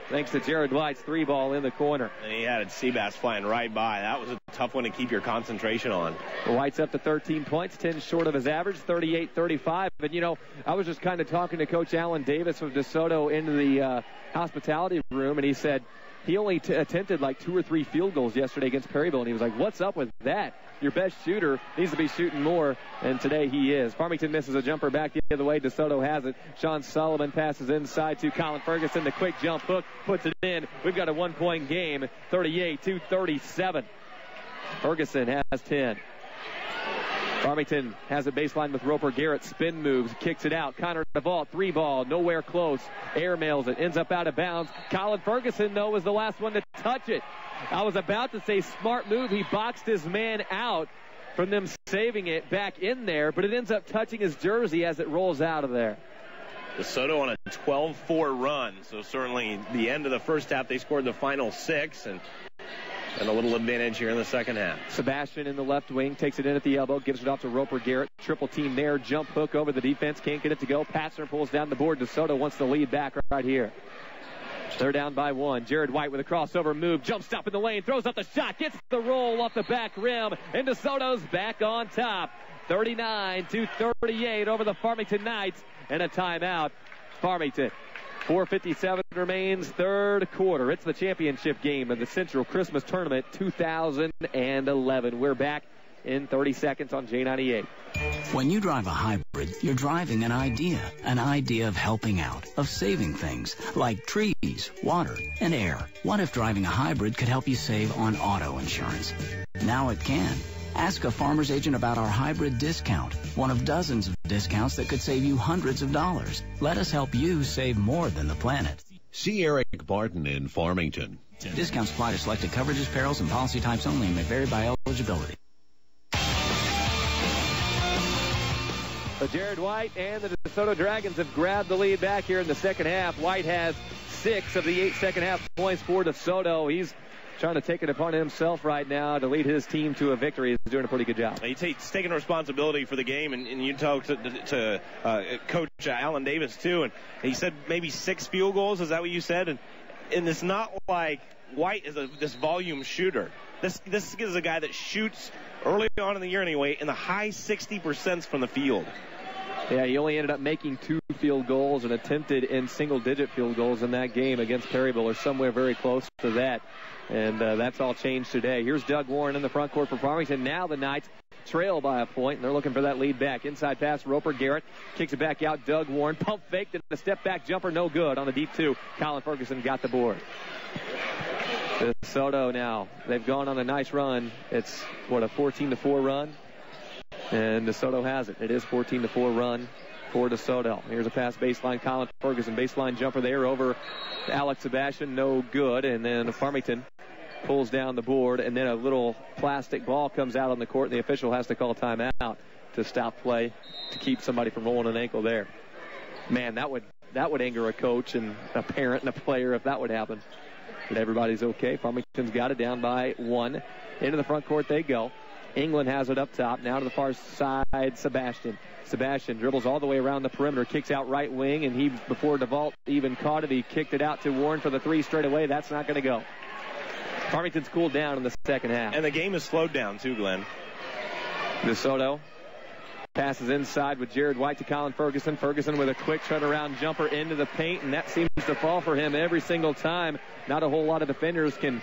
thanks to Jared White's 3-ball in the corner. And he had Seabass flying right by. That was a tough one to keep your concentration on. White's up to 13 points, 10 short of his average, 38-35. And, I was just kind of talking to Coach Alan Davis of DeSoto into the hospitality room, and he said he only attempted like 2 or 3 field goals yesterday against Perryville, and he was like, what's up with that? Your best shooter needs to be shooting more, and today he is. Farmington misses a jumper back the other way. DeSoto has it. Sean Solomon passes inside to Colin Ferguson. The quick jump hook puts it in. We've got a 1-point game, 38-37. Ferguson has 10. Farmington has a baseline with Roper Garrett. Spin moves, kicks it out. Connor DeVault, 3-ball, nowhere close. Air mails it, ends up out of bounds. Colin Ferguson, though, was the last one to touch it. I was about to say smart move. He boxed his man out from them saving it back in there, but it ends up touching his jersey as it rolls out of there. DeSoto on a 12-4 run, so certainly the end of the first half they scored the final 6, and a little advantage here in the second half. Sebastian in the left wing takes it in at the elbow, gives it off to Roper Garrett. Triple team there, jump hook over the defense, can't get it to go. Passner pulls down the board. DeSoto wants the lead back right here. They're down by 1. Jared White with a crossover move, jumps up in the lane, throws up the shot, gets the roll off the back rim, and DeSoto's back on top. 39-38 over the Farmington Knights, and a timeout. Farmington. 4:57 remains, third quarter. It's the championship game of the Central Christmas Tournament 2011. We're back in 30 seconds on J98. When you drive a hybrid, you're driving an idea of helping out, of saving things like trees, water, and air. What if driving a hybrid could help you save on auto insurance? Now it can. Ask a farmer's agent about our hybrid discount, one of dozens of discounts that could save you hundreds of dollars. Let us help you save more than the planet. See Eric Barton in Farmington. Discounts apply to selected coverages, perils, and policy types only and may vary by eligibility. But Jared White and the DeSoto Dragons have grabbed the lead back here in the second half. White has 6 of the 8 second half points for DeSoto. He's trying to take it upon himself right now to lead his team to a victory. He's doing a pretty good job. He's taking responsibility for the game, and you talk to Coach Alan Davis, too, and he said maybe 6 field goals. Is that what you said? And it's not like White is this volume shooter. This is a guy that shoots early on in the year anyway in the high 60% from the field. Yeah, he only ended up making 2 field goals and attempted in single-digit field goals in that game against Perryville, or somewhere very close to that. And that's all changed today. Here's Doug Warren in the front court for Farmington. Now the Knights trail by a point, and they're looking for that lead back. Inside pass, Roper Garrett kicks it back out. Doug Warren pump faked and a step-back jumper, no good on the deep 2. Colin Ferguson got the board. DeSoto now, they've gone on a nice run. It's, a 14-4 run? And DeSoto has it. It is 14-4 run for DeSoto. Here's a pass baseline. Colin Ferguson, baseline jumper there over Alex Sebastian, no good. And then Farmington pulls down the board, and then a little plastic ball comes out on the court, and the official has to call timeout. to stop play to keep somebody from rolling an ankle there. Man, that would anger a coach and a parent and a player if that would happen. But everybody's okay. Farmington's got it down by 1. Into the front court they go. England has it up top. Now to the far side, Sebastian. Sebastian dribbles all the way around the perimeter, kicks out right wing, and before DeVault even caught it, he kicked it out to Warren for the 3 straight away. That's not going to go. Farmington's cooled down in the second half. And the game is slowed down too, Glenn. DeSoto passes inside with Jared White to Colin Ferguson. Ferguson with a quick turnaround jumper into the paint, and that seems to fall for him every single time. Not a whole lot of defenders can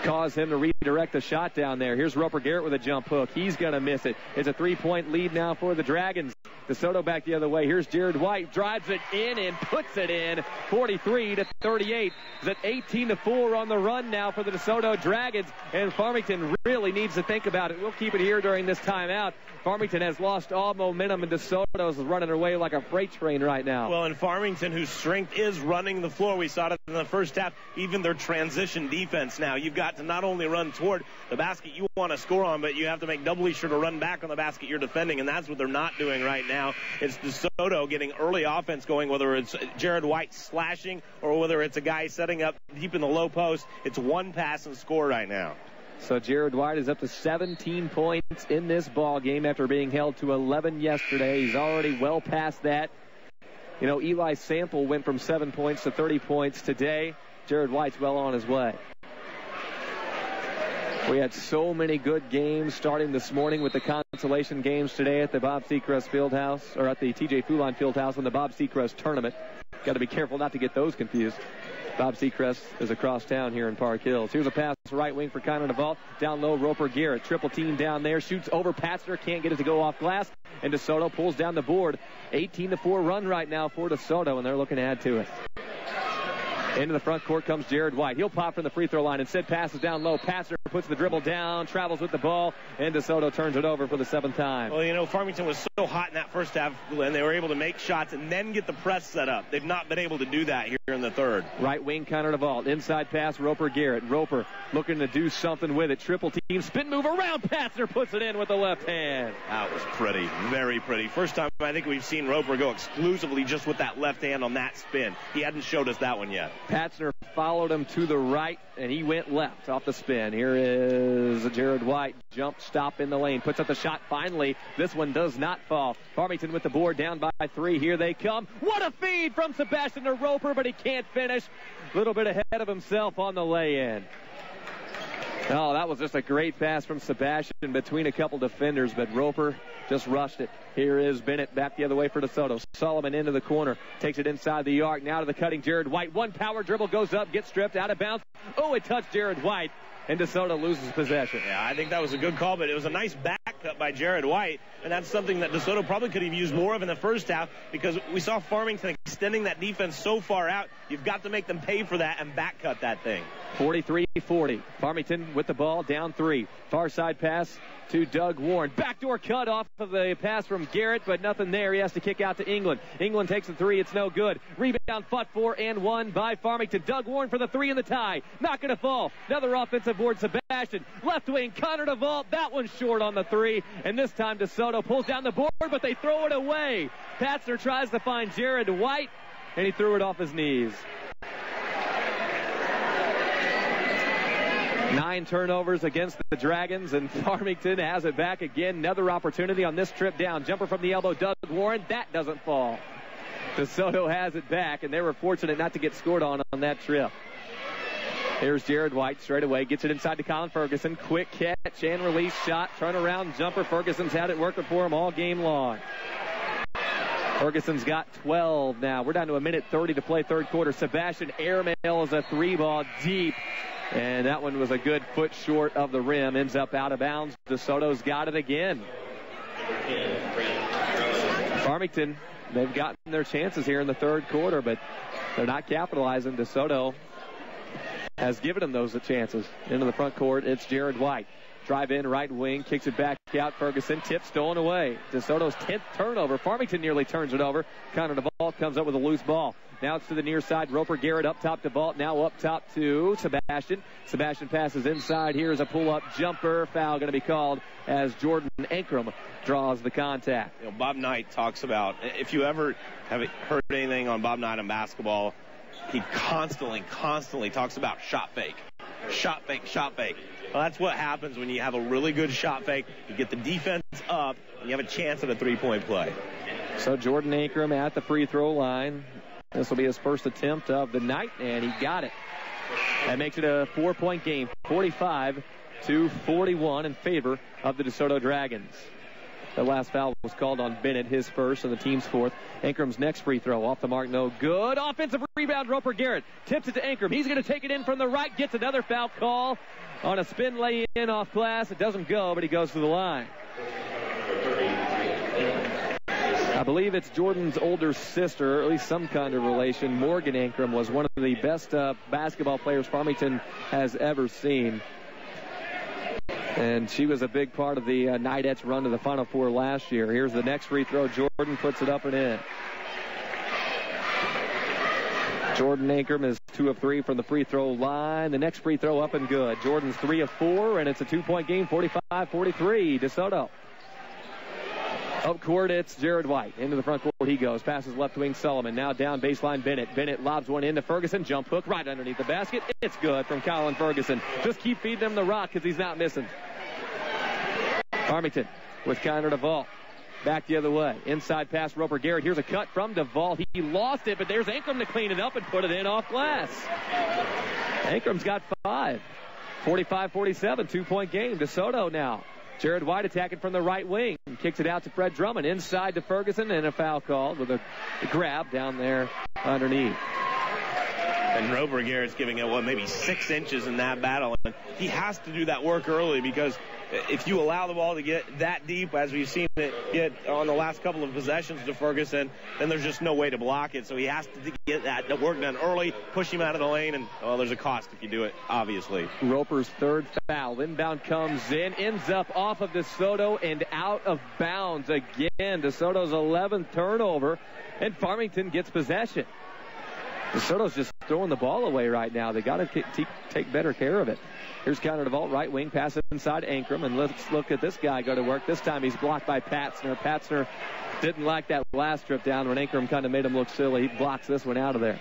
cause him to redirect the shot down there. Here's Roper Garrett with a jump hook. He's going to miss it. It's a 3-point lead now for the Dragons. DeSoto back the other way. Here's Jared White. Drives it in and puts it in. 43-38. Is at 18-4 on the run now for the DeSoto Dragons. And Farmington really needs to think about it. We'll keep it here during this timeout. Farmington has lost all momentum, and DeSoto's running away like a freight train right now. Well, in Farmington, whose strength is running the floor, we saw it in the first half, even their transition defense now. You've got to not only run toward the basket you want to score on, but you have to make doubly sure to run back on the basket you're defending, and that's what they're not doing right now. It's DeSoto getting early offense going, whether it's Jared White slashing or whether it's a guy setting up deep in the low post. It's one pass and score right now. So Jared White is up to 17 points in this ball game after being held to 11 yesterday. He's already well past that. You know, Eli Sample went from 7 points to 30 points today. Jared White's well on his way. We had so many good games starting this morning with the consolation games today at the Bob Seacrest Fieldhouse, or at the TJ Fulon Fieldhouse in the Bob Seacrest tournament. Got to be careful not to get those confused. Bob Seacrest is across town here in Park Hills. Here's a pass right wing for Connor DeVault. Down low, Roper Garrett. Triple team down there. Shoots over Patzner. Can't get it to go off glass. And DeSoto pulls down the board. 18-4 run right now for DeSoto, and they're looking to add to it. Into the front court comes Jared White. He'll pop from the free throw line. Instead, passes down low. Patzner puts the dribble down, travels with the ball, and DeSoto turns it over for the 7th time. Well, you know, Farmington was so hot in that first half, and they were able to make shots and then get the press set up. They've not been able to do that here in the third. Right wing, Connor DeVault. Inside pass, Roper Garrett. Roper looking to do something with it. Triple team, spin move around. Patzner puts it in with the left hand. That was pretty, very pretty. First time I think we've seen Roper go exclusively just with that left hand on that spin. He hadn't showed us that one yet. Patzner followed him to the right, and he went left off the spin. Here is Jared White. Jump stop in the lane. Puts up the shot finally. This one does not fall. Farmington with the board down by 3. Here they come. What a feed from Sebastian to Roper, but he can't finish. A little bit ahead of himself on the lay-in. Oh, that was just a great pass from Sebastian between a couple defenders, but Roper just rushed it. Here is Bennett back the other way for DeSoto. Solomon into the corner. Takes it inside the arc. Now to the cutting Jared White. One power dribble goes up, gets stripped, out of bounds. Oh, it touched Jared White, and DeSoto loses possession. Yeah, I think that was a good call, but it was a nice back cut by Jared White, and that's something that DeSoto probably could have used more of in the first half because we saw Farmington extending that defense so far out. You've got to make them pay for that and back cut that thing. 43-40. Farmington with the ball, down 3. Far side pass to Doug Warren. Backdoor cut off of the pass from Garrett, but nothing there. He has to kick out to England. England takes the 3. It's no good. Rebound fought for and won by Farmington. Doug Warren for the 3 in the tie. Not going to fall. Another offensive board, Sebastian. Left wing, Connor DeVault. That one's short on the 3. And this time DeSoto pulls down the board, but they throw it away. Patzner tries to find Jared White, and he threw it off his knees. 9 turnovers against the Dragons, and Farmington has it back again. Another opportunity on this trip down. Jumper from the elbow, Doug Warren. That doesn't fall. DeSoto has it back, and they were fortunate not to get scored on that trip. Here's Jared White straight away. Gets it inside to Colin Ferguson. Quick catch and release shot. Turnaround jumper. Ferguson's had it working for him all game long. Ferguson's got 12 now. We're down to 1:30 to play third quarter. Sebastian airmails a 3-ball deep. And that one was a good foot short of the rim. Ends up out of bounds. DeSoto's got it again. Farmington, they've gotten their chances here in the third quarter, but they're not capitalizing. DeSoto has given them those chances. Into the front court, it's Jared White. Drive in right wing, kicks it back out. Ferguson, tip stolen away. DeSoto's 10th turnover. Farmington nearly turns it over. Connor DeVault comes up with a loose ball. Now it's to the near side. Roper Garrett up top to DeVault. Now up top to Sebastian. Sebastian passes inside. Here's a pull-up jumper. Foul going to be called as Jordan Ankrum draws the contact. You know, Bob Knight talks about, if you ever have heard anything on Bob Knight on basketball, he constantly talks about shot fake. Shot fake, shot fake. Well, that's what happens when you have a really good shot fake. You get the defense up, and you have a chance at a three-point play. So Jordan Ankrum at the free throw line. This will be his first attempt of the night, and he got it. That makes it a 4-point game, 45-41 in favor of the DeSoto Dragons. The last foul was called on Bennett, his first, and the team's fourth. Ankrum's next free throw off the mark, no good. Offensive rebound, Roper Garrett tips it to Ankrum. He's going to take it in from the right, gets another foul call on a spin lay-in off glass. It doesn't go, but he goes to the line. I believe it's Jordan's older sister, or at least some kind of relation. Morgan Ankrum was one of the best basketball players Farmington has ever seen. And she was a big part of the Knights' run to the Final Four last year. Here's the next free throw. Jordan puts it up and in. Jordan Ankrum is 2 of 3 from the free throw line. The next free throw up and good. Jordan's 3 of 4, and it's a 2-point game, 45-43. DeSoto. Up court, it's Jared White. Into the front court he goes. Passes left wing Sullivan. Now down baseline Bennett. Bennett lobs one into Ferguson. Jump hook right underneath the basket. It's good from Colin Ferguson. Just keep feeding him the rock because he's not missing. Farmington with Connor DeVault. Back the other way. Inside pass, Roper Garrett. Here's a cut from DeVault. He lost it, but there's Ankrum to clean it up and put it in off glass. Ankrum's got 5. 45-47, 2-point game. DeSoto now. Jared White attacking from the right wing. Kicks it out to Fred Drummond. Inside to Ferguson, and a foul called with a grab down there underneath. And Roper Garrett's giving it, maybe 6 inches in that battle. And he has to do that work early because if you allow the ball to get that deep, as we've seen it get on the last couple of possessions to Ferguson, then there's just no way to block it. So he has to get that work done early, push him out of the lane, and, there's a cost if you do it, obviously. Roper's 3rd foul. Inbound comes in, ends up off of DeSoto and out of bounds again. DeSoto's 11th turnover, and Farmington gets possession. DeSoto's just throwing the ball away right now. They got to take better care of it. Here's Connor DeVault, right wing, pass it inside Ankrum, and let's look at this guy go to work. This time he's blocked by Patzner. Patzner didn't like that last trip down when Ankrum kind of made him look silly. He blocks this one out of there.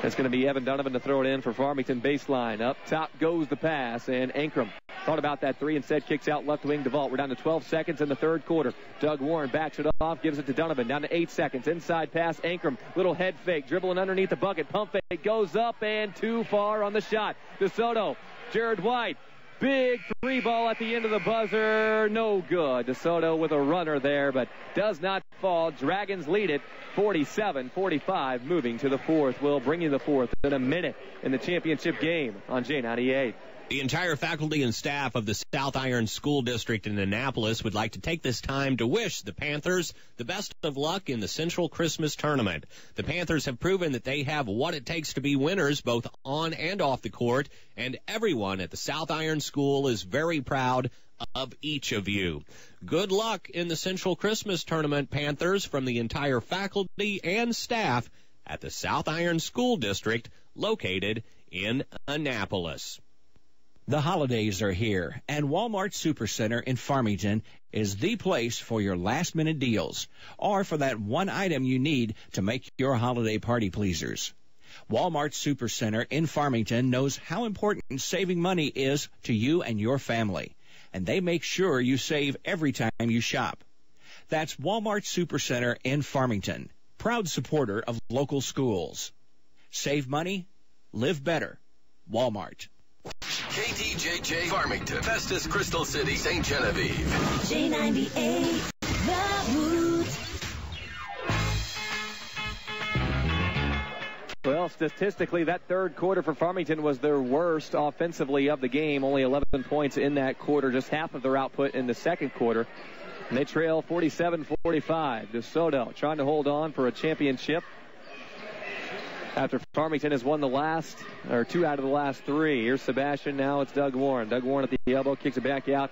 It's going to be Evan Donovan to throw it in for Farmington baseline. Up top goes the pass, and Ankrum thought about that 3, instead kicks out left wing DeVault. We're down to 12 seconds in the 3rd quarter. Doug Warren backs it off, gives it to Donovan. Down to 8 seconds. Inside pass, Ankrum. Little head fake, dribbling underneath the bucket. Pump fake, goes up and too far on the shot. DeSoto, Jared White. Big 3 ball at the end of the buzzer. No good. DeSoto with a runner there, but does not fall. Dragons lead it 47-45. Moving to the 4th. We'll bring you the 4th in a minute in the championship game on J98. The entire faculty and staff of the South Iron School District in Annapolis would like to take this time to wish the Panthers the best of luck in the Central Christmas Tournament. The Panthers have proven that they have what it takes to be winners both on and off the court, and everyone at the South Iron School is very proud of each of you. Good luck in the Central Christmas Tournament, Panthers, from the entire faculty and staff at the South Iron School District located in Annapolis. The holidays are here, and Walmart Supercenter in Farmington is the place for your last-minute deals, or for that one item you need to make your holiday party pleasers. Walmart Supercenter in Farmington knows how important saving money is to you and your family, and they make sure you save every time you shop. That's Walmart Supercenter in Farmington, proud supporter of local schools. Save money, live better. Walmart. KTJJ Farmington, Festus, Crystal City, St. Genevieve. J98, The Roots. Well, statistically, that 3rd quarter for Farmington was their worst offensively of the game. Only 11 points in that quarter, just half of their output in the 2nd quarter. And they trail 47-45. DeSoto trying to hold on for a championship. After Farmington has won two out of the last three. Here's Sebastian. Now it's Doug Warren. Doug Warren at the elbow, kicks it back out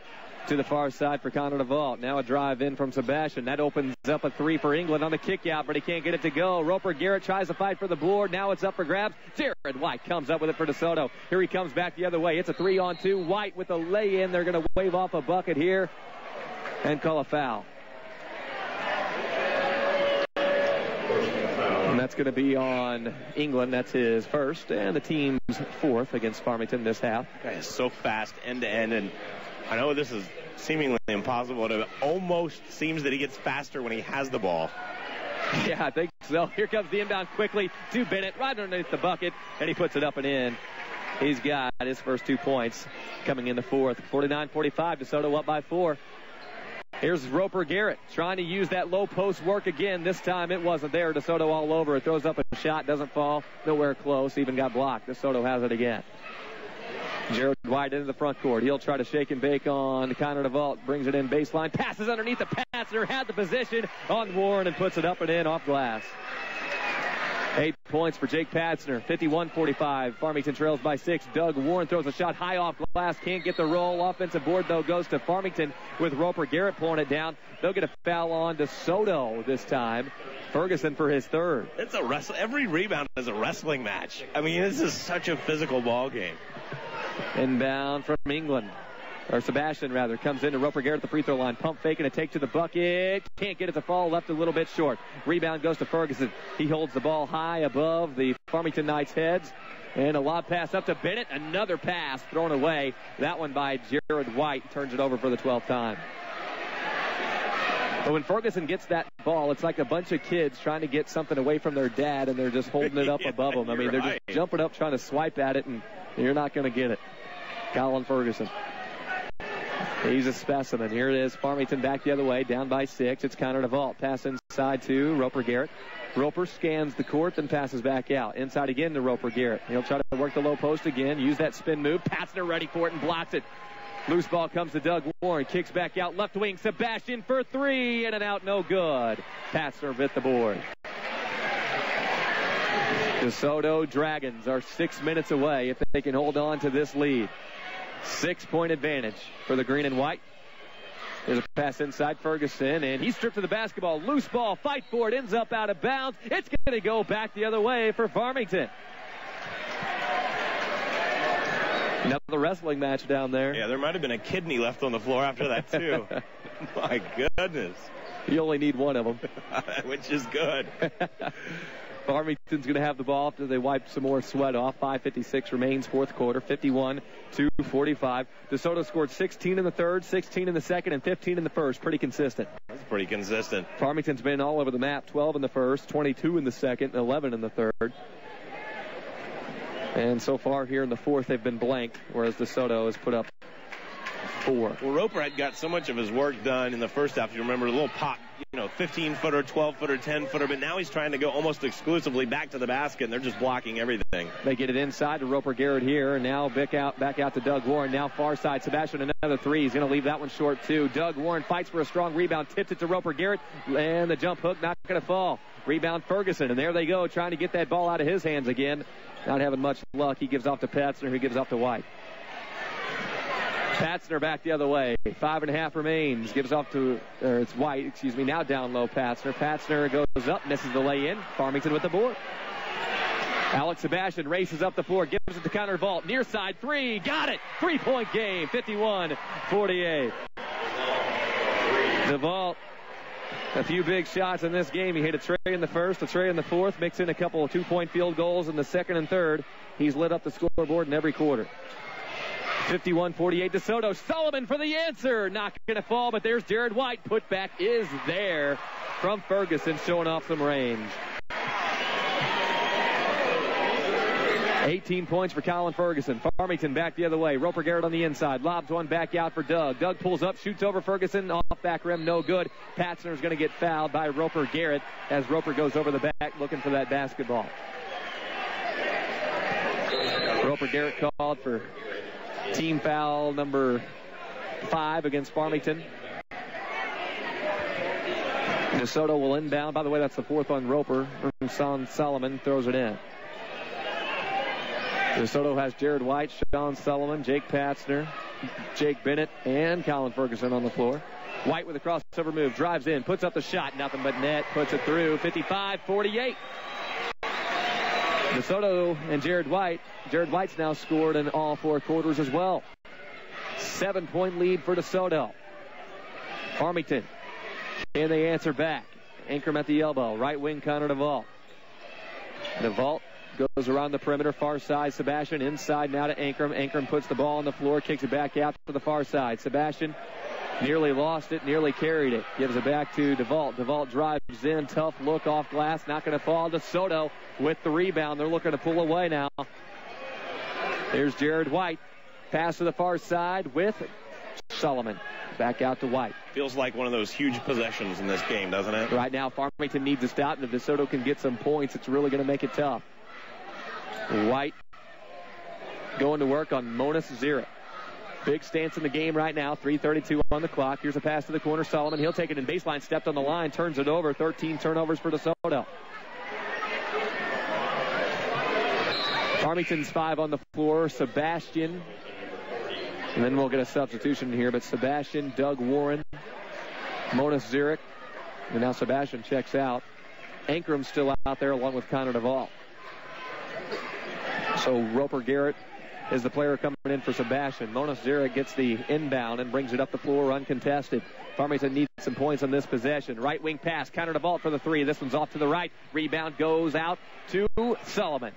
to the far side for Connor DeVault. Now a drive in from Sebastian. That opens up a three for England on the kick out, but he can't get it to go. Roper Garrett tries to fight for the board. Now it's up for grabs. Jared White comes up with it for DeSoto. Here he comes back the other way. It's a 3-on-2. White with a lay-in. They're going to wave off a bucket here and call a foul. And that's going to be on England. That's his first and the team's fourth against Farmington this half. Guy is so fast end to end, and I know this is seemingly impossible. It almost seems that he gets faster when he has the ball. Yeah, I think so. Here comes the inbound quickly to Bennett right underneath the bucket, and he puts it up and in. He's got his first 2 points coming in the fourth. 49-45, DeSoto up by 4. Here's Roper Garrett trying to use that low post work again. This time it wasn't there. DeSoto all over it. Throws up a shot. Doesn't fall. Nowhere close. Even got blocked. DeSoto has it again. Jared White into the front court. He'll try to shake and bake on Connor DeVault. Brings it in baseline. Passes underneath the Patzner. Had the position on Warren and puts it up and in off glass. 8 points for Jake Patzner. 51-45. Farmington trails by 6. Doug Warren throws a shot high off glass. Can't get the roll. Offensive board, though, goes to Farmington with Roper Garrett pulling it down. They'll get a foul on DeSoto this time. Ferguson for his third. It's a every rebound is a wrestling match. I mean, this is such a physical ball game. Inbound from England. Or Sebastian, rather, comes into Roper Garrett at the free throw line. Pump faking a take to the bucket. Can't get it to fall. Left a little bit short. Rebound goes to Ferguson. He holds the ball high above the Farmington Knights' heads. And a lob pass up to Bennett. Another pass thrown away. That one by Jared White. Turns it over for the 12th time. But when Ferguson gets that ball, it's like a bunch of kids trying to get something away from their dad, and they're just holding it up above them. I mean, they're just jumping up trying to swipe at it, and you're not going to get it. Colin Ferguson. He's a specimen. Here it is. Farmington back the other way, down by 6. It's Connor DeVault. Pass inside to Roper Garrett. Roper scans the court, then passes back out. Inside again to Roper Garrett. He'll try to work the low post again. Use that spin move. Patzner ready for it and blocks it. Loose ball comes to Doug Warren. Kicks back out. Left wing. Sebastian for 3. In and out. No good. Patzner bit the board. DeSoto Dragons are 6 minutes away if they can hold on to this lead. 6-point advantage for the green and white. There's a pass inside Ferguson, and he stripped to the basketball. Loose ball, fight for it, ends up out of bounds. It's going to go back the other way for Farmington. Another wrestling match down there. Yeah, there might have been a kidney left on the floor after that, too. My goodness. You only need one of them. Which is good. Farmington's going to have the ball after they wipe some more sweat off. 5:56 remains, fourth quarter, 51-45. DeSoto scored 16 in the third, 16 in the second, and 15 in the first. Pretty consistent. That's pretty consistent. Farmington's been all over the map. 12 in the first, 22 in the second, and 11 in the third. And so far here in the fourth, they've been blanked, whereas DeSoto has put up 4. Well, Roper had got so much of his work done in the first half. You remember a little pop, 15-footer, 12-footer, 10-footer, but now he's trying to go almost exclusively back to the basket, and they're just blocking everything. They get it inside to Roper Garrett here, and now back out to Doug Warren. Now far side, Sebastian, another 3. He's going to leave that one short, too. Doug Warren fights for a strong rebound, tips it to Roper Garrett, and the jump hook not going to fall. Rebound Ferguson, and there they go, trying to get that ball out of his hands again. Not having much luck. He gives off to Patzner, who gives off to White. Patzner back the other way. 5.5 remains. Gives off to, it's White, now down low Patzner. Patzner goes up, misses the lay-in. Farmington with the board. Alex Sebastian races up the floor, gives it to Connor DeVault. Near side 3, got it. 3-point game, 51-48. DeVault, a few big shots in this game. He hit a tray in the first, a tray in the fourth, mixed in a couple of 2-point field goals in the second and third. He's lit up the scoreboard in every quarter. 51-48 DeSoto. Sullivan for the answer. Not going to fall, but there's Jared White. Putback is there from Ferguson, showing off some range. 18 points for Colin Ferguson. Farmington back the other way. Roper Garrett on the inside. Lobs one back out for Doug. Doug pulls up, shoots over Ferguson. Off back rim, no good. Patzner's going to get fouled by Roper Garrett as Roper goes over the back looking for that basketball. Roper Garrett called for team foul number 5 against Farmington. DeSoto will inbound. By the way, that's the 4th on Roper. Solomon throws it in. DeSoto has Jared White, Sean Sullivan, Jake Patzner, Jake Bennett, and Colin Ferguson on the floor. White with a crossover move, drives in, puts up the shot, nothing but net, puts it through, 55-48. DeSoto and Jared White. Jared White's now scored in all 4 quarters as well. 7-point lead for DeSoto. Farmington, can they answer back? Ankrum at the elbow, right wing Connor DeVault. DeVault goes around the perimeter, far side. Sebastian inside now to Ankrum. Ankrum puts the ball on the floor, kicks it back out to the far side. Sebastian nearly lost it, nearly carried it. Gives it back to DeVault. DeVault drives in, tough look off glass, not going to fall. DeSoto with the rebound. They're looking to pull away now. Here's Jared White. Pass to the far side with Sullivan. Back out to White. Feels like one of those huge possessions in this game, doesn't it? Right now, Farmington needs to stop, and if DeSoto can get some points, it's really going to make it tough. White going to work on Monas Zurich. Big stance in the game right now. 3:32 on the clock. Here's a pass to the corner. Sullivan, he'll take it in baseline. Stepped on the line. Turns it over. 13 turnovers for DeSoto. Farmington's 5 on the floor. Sebastian. And then we'll get a substitution here. But Sebastian, Doug Warren, Monas Zurich. And now Sebastian checks out. Ankrum's still out there along with Connor DeVault. So Roper Garrett is the player coming in for Sebastian. Monas Zurich gets the inbound and brings it up the floor uncontested. Farmington needs some points on this possession. Right wing pass. Connor DeVault for the 3. This one's off to the right. Rebound goes out to Sullivan.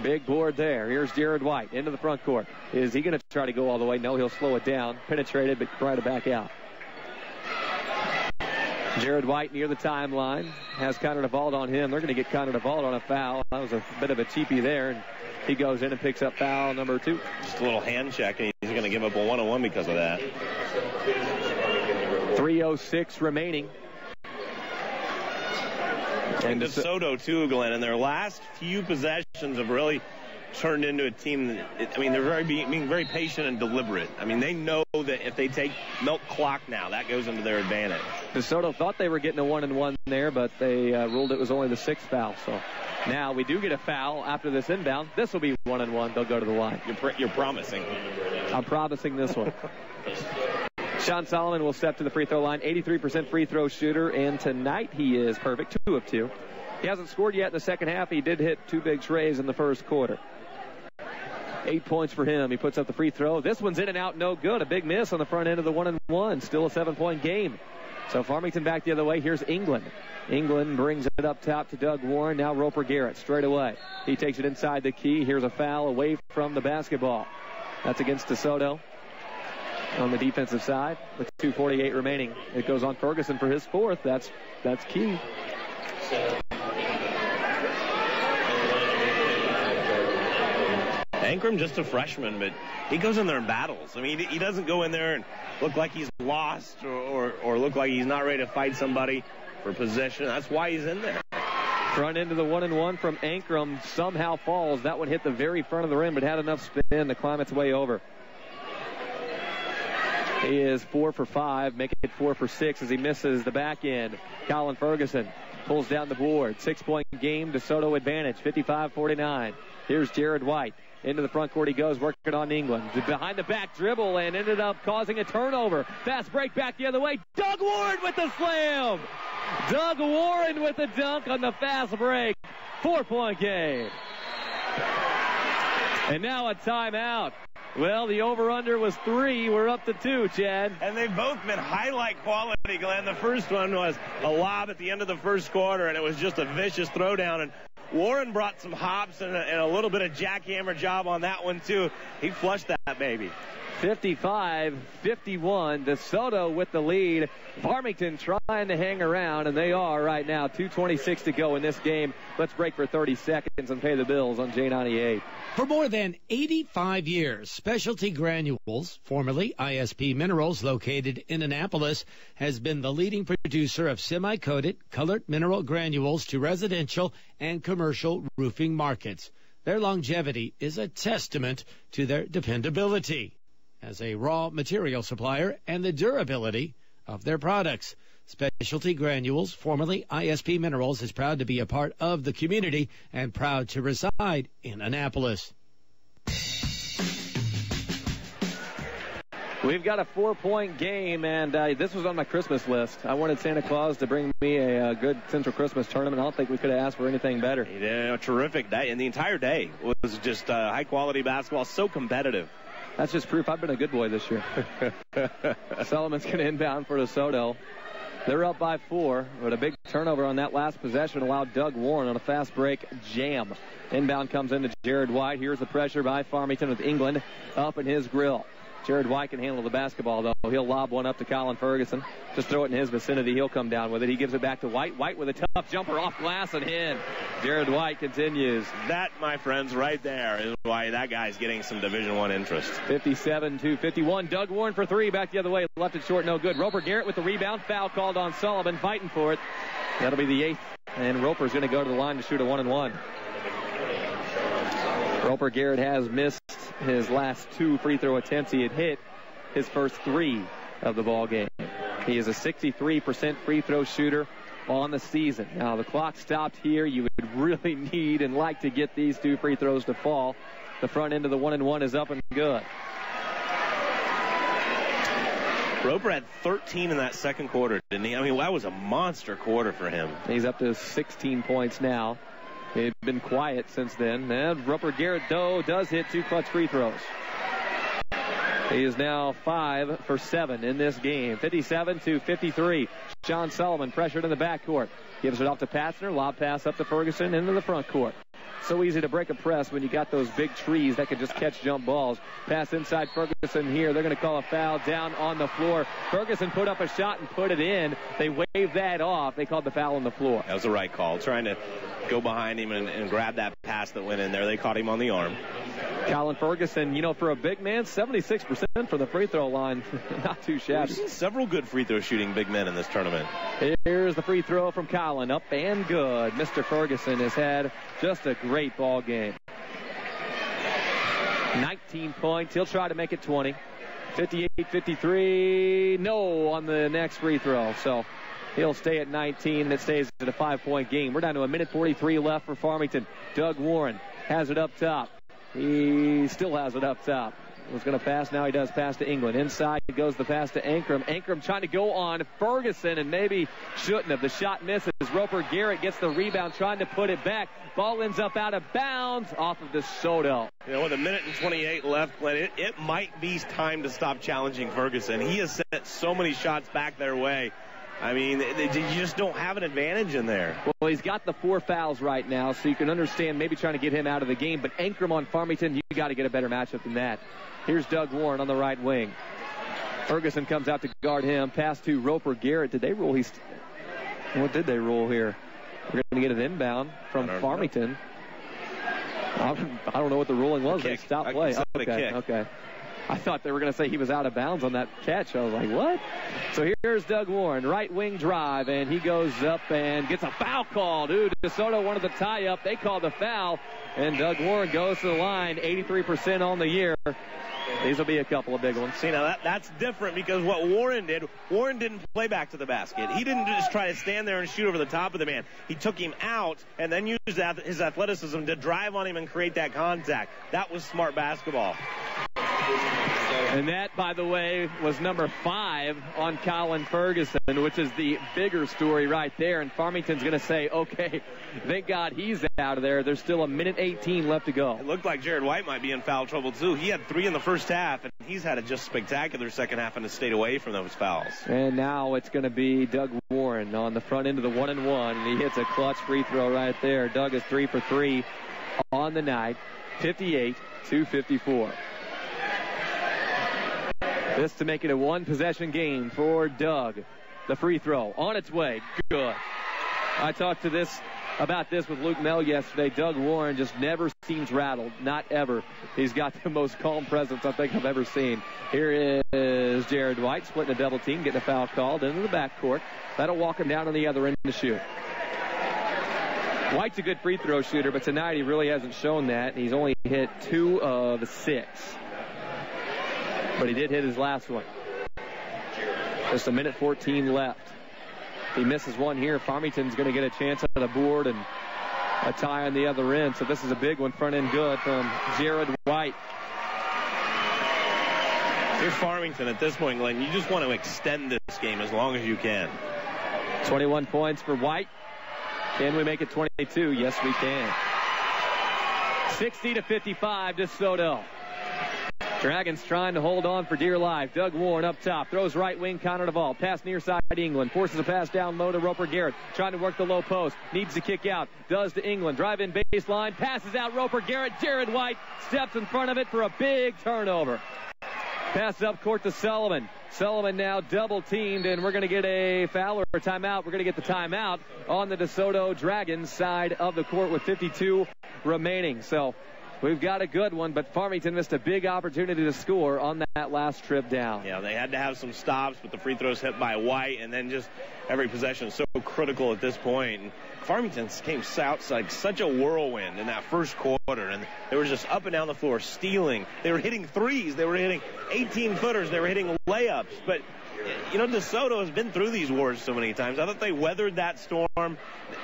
Big board there. Here's Jared White into the front court. Is he going to try to go all the way? No, he'll slow it down. Penetrated, but try to back out. Jared White near the timeline. Has Connor DeVault on him. They're going to get Connor DeVault on a foul. That was a bit of a cheapie there. And he goes in and picks up foul number 2. Just a little hand check, and he's going to give up a one-on-one because of that. 3:06 remaining. And DeSoto, too, Glenn, in their last few possessions have really turned into a team that, they're being very patient and deliberate. They know that if they take milk clock now, that goes into their advantage. DeSoto thought they were getting a 1-and-1 there, but they ruled it was only the 6th foul. So now we do get a foul after this inbound. This will be 1-and-1. They'll go to the line. You're promising. I'm promising this one. Sean Solomon will step to the free throw line. 83% free throw shooter, and tonight he is perfect. 2 of 2. He hasn't scored yet in the second half. He did hit 2 big trays in the first quarter. 8 points for him. He puts up the free throw. This one's in and out, no good. A big miss on the front end of the 1-and-1. Still a 7-point game. So Farmington back the other way. Here's England. England brings it up top to Doug Warren. Now Roper Garrett straight away. He takes it inside the key. Here's a foul away from the basketball. That's against DeSoto on the defensive side with 2:48 remaining. It goes on Ferguson for his 4th. That's key. Ankrum, just a freshman, but he goes in there and battles. He doesn't go in there and look like he's lost or look like he's not ready to fight somebody for possession. That's why he's in there. Front end of the 1-and-1 from Ankrum somehow falls. That one hit the very front of the rim, but had enough spin to climb its way over. He is 4 for 5, making it 4 for 6 as he misses the back end. Colin Ferguson pulls down the board. 6-point game, DeSoto advantage, 55-49. Here's Jared White. Into the front court he goes, working on England. Behind the back dribble and ended up causing a turnover. Fast break back the other way. Doug Warren with the slam. Doug Warren with the dunk on the fast break. 4-point game. And now a timeout. Well, the over-under was 3. We're up to 2, Chad. And they've both been highlight quality, Glenn. The first one was a lob at the end of the first quarter, and it was just a vicious throwdown. And Warren brought some hops and a little bit of jackhammer job on that one, too. He flushed that baby. 55-51. DeSoto with the lead. Farmington trying to hang around, and they are right now. 2:26 to go in this game. Let's break for 30 seconds and pay the bills on J98. For more than 85 years, Specialty Granules, formerly ISP Minerals, located in Annapolis, has been the leading producer of semi-coated, colored mineral granules to residential and commercial roofing markets. Their longevity is a testament to their dependability as a raw material supplier and the durability of their products. Specialty Granules, formerly ISP Minerals, is proud to be a part of the community and proud to reside in Annapolis. We've got a 4-point game, and this was on my Christmas list. I wanted Santa Claus to bring me a good Central Christmas tournament. I don't think we could have asked for anything better. Yeah, terrific day, and the entire day was just high-quality basketball, so competitive. That's just proof I've been a good boy this year. Solomon's going to inbound for DeSoto. They're up by 4, but a big turnover on that last possession allowed Doug Warren on a fast break jam. Inbound comes into Jared White. Here's the pressure by Farmington with England up in his grill. Jared White can handle the basketball, though. He'll lob one up to Colin Ferguson. Just throw it in his vicinity. He'll come down with it. He gives it back to White. White with a tough jumper off glass and in. Jared White continues. That, my friends, right there is why that guy's getting some Division I interest. 57-51. Doug Warren for 3. Back the other way. Left it short. No good. Roper Garrett with the rebound. Foul called on Sullivan. Fighting for it. That'll be the 8th. And Roper's going to go to the line to shoot a 1-and-1. Roper Garrett has missed his last 2 free throw attempts. He had hit his first 3 of the ball game. He is a 63% free throw shooter on the season. Now, the clock stopped here. You would really need and like to get these 2 free throws to fall. The front end of the 1-and-1 is up and good. Roper had 13 in that second quarter, didn't he? I mean, that was a monster quarter for him. He's up to 16 points now. They've been quiet since then. And Roper Garrett, though, does hit 2 clutch free throws. He is now 5 for 7 in this game. 57-53. Sean Sullivan pressured in the backcourt. Gives it off to Patzner. Lob pass up to Ferguson into the front court. So easy to break a press when you got those big trees that can just catch jump balls. Pass inside Ferguson here. They're going to call a foul down on the floor. Ferguson put up a shot and put it in. They waved that off. They called the foul on the floor. That was the right call. Trying to go behind him and grab that pass that went in there. They caught him on the arm. Colin Ferguson, you know, for a big man, 76% from the free throw line. Not too shabby. We've seen several good free throw shooting big men in this tournament. Here's the free throw from Colin. Up and good. Mr. Ferguson has had just a great ball game. 19 points. He'll try to make it 20. 58-53. No on the next free throw. So he'll stay at 19, and it stays at a 5-point game. We're down to a minute 43 left for Farmington. Doug Warren has it up top. He still has it up top. Was going to pass. Now he does pass to England. Inside goes the pass to Ankrum. Ankrum trying to go on Ferguson and maybe shouldn't have. The shot misses. Roper Garrett gets the rebound trying to put it back. Ball ends up out of bounds off of DeSoto. You know, with a minute and 28 left, Glenn, it might be time to stop challenging Ferguson. He has sent so many shots back their way. I mean, you just don't have an advantage in there. Well, he's got the 4 fouls right now, so you can understand maybe trying to get him out of the game. But Ankrum on Farmington, you got to get a better matchup than that. Here's Doug Warren on the right wing. Ferguson comes out to guard him. Pass to Roper Garrett. Did they rule? What did they rule here? We're going to get an inbound from Farmington. I don't know what the ruling was. They stopped play. Okay. I thought they were going to say he was out of bounds on that catch. I was like, what? So here's Doug Warren, right wing drive, and he goes up and gets a foul called. DeSoto wanted the tie-up. They called the foul, and Doug Warren goes to the line, 83% on the year. These will be a couple of big ones. See, now that's different because what Warren didn't play back to the basket. He didn't just try to stand there and shoot over the top of the man. He took him out and then used his athleticism to drive on him and create that contact. That was smart basketball. And that, by the way, was number 5 on Colin Ferguson, which is the bigger story right there. And Farmington's going to say, okay, thank God he's out of there. There's still a minute 18 left to go. It looked like Jared White might be in foul trouble, too. He had 3 in the first half, and he's had a just spectacular second half and has stayed away from those fouls. And now it's going to be Doug Warren on the front end of the 1-and-1. And he hits a clutch free throw right there. Doug is 3 for 3 on the night, 58-54. This to make it a 1-possession game for Doug. The free throw on its way. Good. I talked about this with Luke Mell yesterday. Doug Warren just never seems rattled. Not ever. He's got the most calm presence I think I've ever seen. Here is Jared White splitting a double team, getting a foul called into the backcourt. That'll walk him down on the other end to shoot. White's a good free throw shooter, but tonight he really hasn't shown that. He's only hit 2 of 6. But he did hit his last one. Just a minute 14 left. If he misses one here, Farmington's going to get a chance on the board and a tie on the other end. So this is a big one, front end good from Jared White. You're Farmington at this point, Glenn. You just want to extend this game as long as you can. 21 points for White. Can we make it 22? Yes, we can. 60-55 DeSoto. Dragons trying to hold on for dear life. Doug Warren up top. Throws right wing, Connor DeVault. Pass near side England. Forces a pass down low to Roper Garrett. Trying to work the low post. Needs to kick out. Does to England. Drive in baseline. Passes out Roper Garrett. Jared White steps in front of it for a big turnover. Pass up court to Sullivan. Sullivan now double teamed, and we're going to get a foul or a timeout. We're going to get the timeout on the DeSoto Dragons side of the court with 52 remaining. So we've got a good one, but Farmington missed a big opportunity to score on that last trip down. Yeah, they had to have some stops, but the free throws hit by White, and then just every possession is so critical at this point. And Farmington came out like such a whirlwind in that first quarter, and they were just up and down the floor stealing. They were hitting threes. They were hitting 18-footers. They were hitting layups. But, you know, DeSoto has been through these wars so many times. I thought they weathered that storm.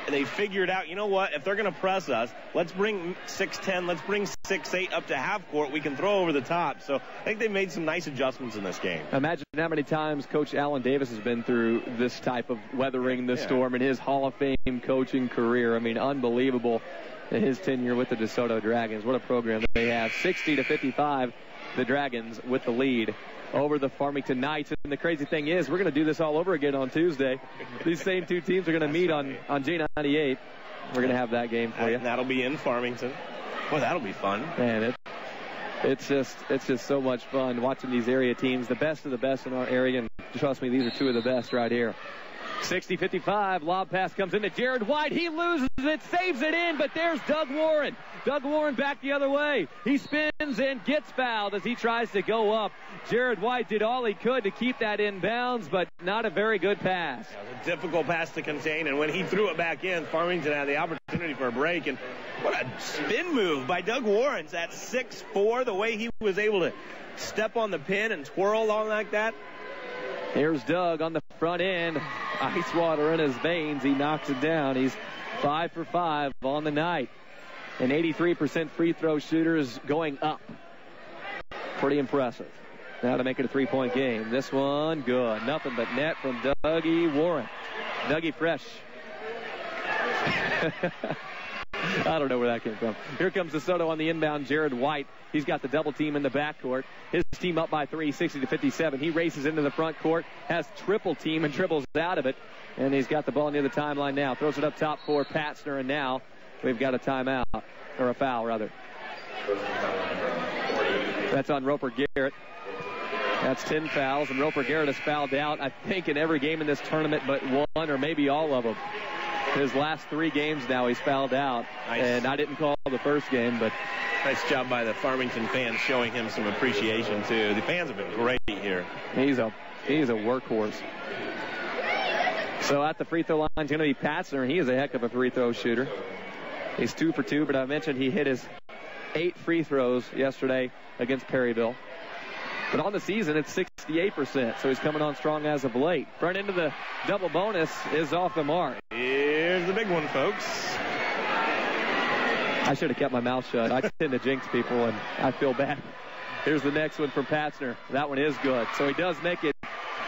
They figured out, you know what, if they're going to press us, let's bring 6'10", let's bring 6'8" up to half court. We can throw over the top. So I think they made some nice adjustments in this game. Imagine how many times Coach Alan Davis has been through this type of weathering the storm in his Hall of Fame coaching career. I mean, unbelievable in his tenure with the DeSoto Dragons. What a program they have. 60-55, the Dragons with the lead over the Farmington Knights. And the crazy thing is, we're going to do this all over again on Tuesday. These same two teams are going to meet on J98. We're going to have that game for you. That'll be in Farmington. Boy, that'll be fun. Man, it's just so much fun watching these area teams, the best of the best in our area. And trust me, these are two of the best right here. 60-55, lob pass comes into Jared White. He loses it, saves it in, but there's Doug Warren. Doug Warren back the other way. He spins and gets fouled as he tries to go up. Jared White did all he could to keep that in bounds, but not a very good pass. Yeah, it was a difficult pass to contain, and when he threw it back in, Farmington had the opportunity for a break. And what a spin move by Doug Warren at 6'4", the way he was able to step on the pin and twirl on like that. Here's Doug on the front end. Ice water in his veins. He knocks it down. He's 5 for 5 on the night. An 83% free throw shooter is going up. Pretty impressive. Now to make it a 3-point game. This one, good. Nothing but net from Dougie Warren. Dougie Fresh. I don't know where that came from. Here comes DeSoto on the inbound. Jared White. He's got the double team in the backcourt. His team up by 3, 60-57. He races into the front court, has triple team and dribbles out of it. And he's got the ball near the timeline now. Throws it up top for Patzner, and now we've got a timeout, or a foul, rather. That's on Roper Garrett. That's 10 fouls, and Roper Garrett has fouled out, I think, in every game in this tournament but one or maybe all of them. His last 3 games now he's fouled out. Nice. And I didn't call the first game, but nice job by the Farmington fans showing him some appreciation, too. The fans have been great here. He's a workhorse. So at the free throw line is going to be Patzner, and he is a heck of a free throw shooter. He's 2 for 2, but I mentioned he hit his 8 free throws yesterday against Perryville. But on the season, it's 68%, so he's coming on strong as of late. Front end of the double bonus is off the mark. Here's the big one, folks. I should have kept my mouth shut. I tend to jinx people, and I feel bad. Here's the next one from Patzner. That one is good. So he does make it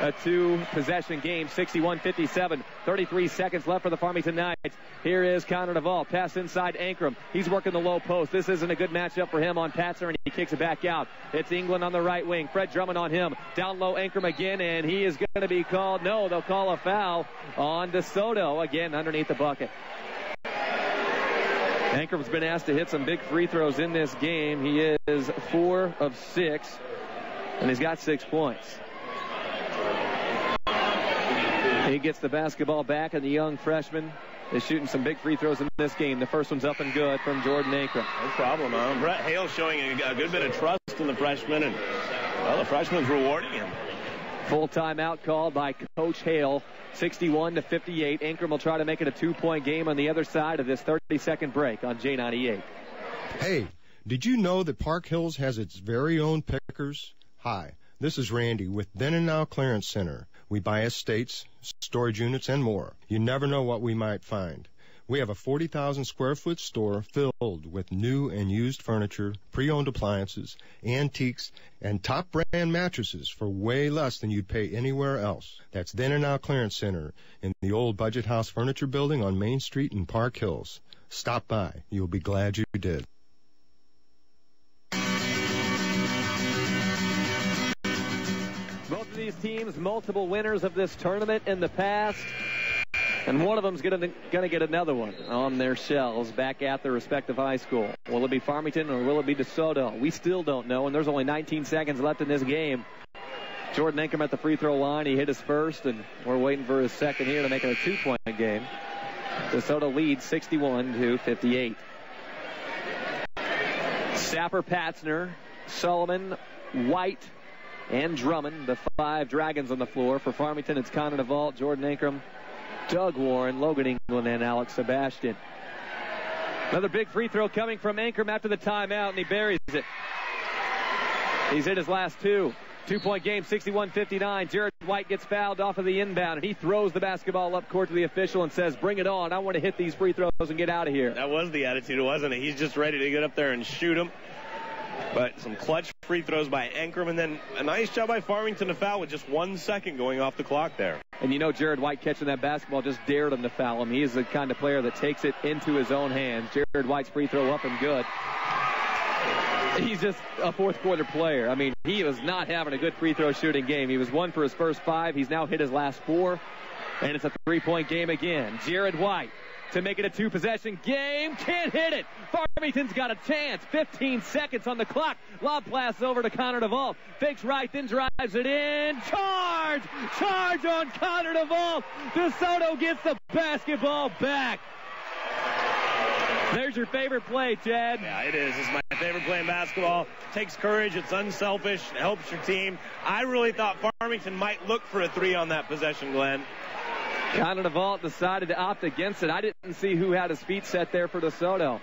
a 2-possession game, 61-57. 33 seconds left for the Farmington Knights. Here is Connor DeVault. Pass inside Ankrum. He's working the low post. This isn't a good matchup for him on Patzner, and he kicks it back out. It's England on the right wing. Fred Drummond on him. Down low Ankrum again, and he is going to be called. No, they'll call a foul on DeSoto. Again, underneath the bucket. Ankrum's been asked to hit some big free throws in this game. He is 4 of 6, and he's got 6 points. He gets the basketball back, and the young freshman is shooting some big free throws in this game. The first one's up and good from Jordan Ankrum. No problem. Brett Hale showing a good bit of trust in the freshman, and the freshman's rewarding him. Full timeout called by Coach Hale, 61-58. Ankrum will try to make it a 2-point game on the other side of this 30-second break on J98. Hey, did you know that Park Hills has its very own pickers? Hi, this is Randy with Then & Now Clearance Center. We buy estates, storage units, and more. You never know what we might find. We have a 40,000 square foot store filled with new and used furniture, pre-owned appliances, antiques, and top brand mattresses for way less than you'd pay anywhere else. That's Then and Now Clearance Center in the old Budget House Furniture Building on Main Street in Park Hills. Stop by. You'll be glad you did. Both of these teams, multiple winners of this tournament in the past. And one of them's going to get another one on their shelves back at their respective high school. Will it be Farmington or will it be DeSoto? We still don't know, and there's only 19 seconds left in this game. Jordan Ingram at the free throw line. He hit his first, and we're waiting for his second here to make it a 2-point game. DeSoto leads 61-58. Sapper, Patzner, Sullivan, White, and Drummond, the 5 Dragons on the floor. For Farmington, it's Connor DeVault, Jordan Ingram, Doug Warren, Logan England, and Alex Sebastian. Another big free throw coming from Ingram after the timeout, and he buries it. He's hit his last 2. 2-point game, 61-59. Jared White gets fouled off of the inbound, and he throws the basketball up court to the official and says, bring it on. I want to hit these free throws and get out of here. That was the attitude, wasn't it? He's just ready to get up there and shoot them. But some clutch free throws by Ingram, and then a nice job by Farmington to foul with just 1 second going off the clock there. And you know Jared White catching that basketball just dared him to foul him. He is the kind of player that takes it into his own hands. Jared White's free throw up and good. He's just a fourth quarter player. I mean, he was not having a good free throw shooting game. He was 1 for his first 5. He's now hit his last 4. And it's a 3-point game again. Jared White to make it a 2-possession game. Can't hit it. Farmington's got a chance. 15 seconds on the clock. Lob pass over to Connor DeVault. Fakes right, then drives it in. Charge! Charge on Connor DeVault. DeSoto gets the basketball back. There's your favorite play, Chad. Yeah, it is. It's my favorite play in basketball. Takes courage. It's unselfish. It helps your team. I really thought Farmington might look for a 3 on that possession, Glenn. Connor DeVault decided to opt against it. I didn't see who had his feet set there for DeSoto.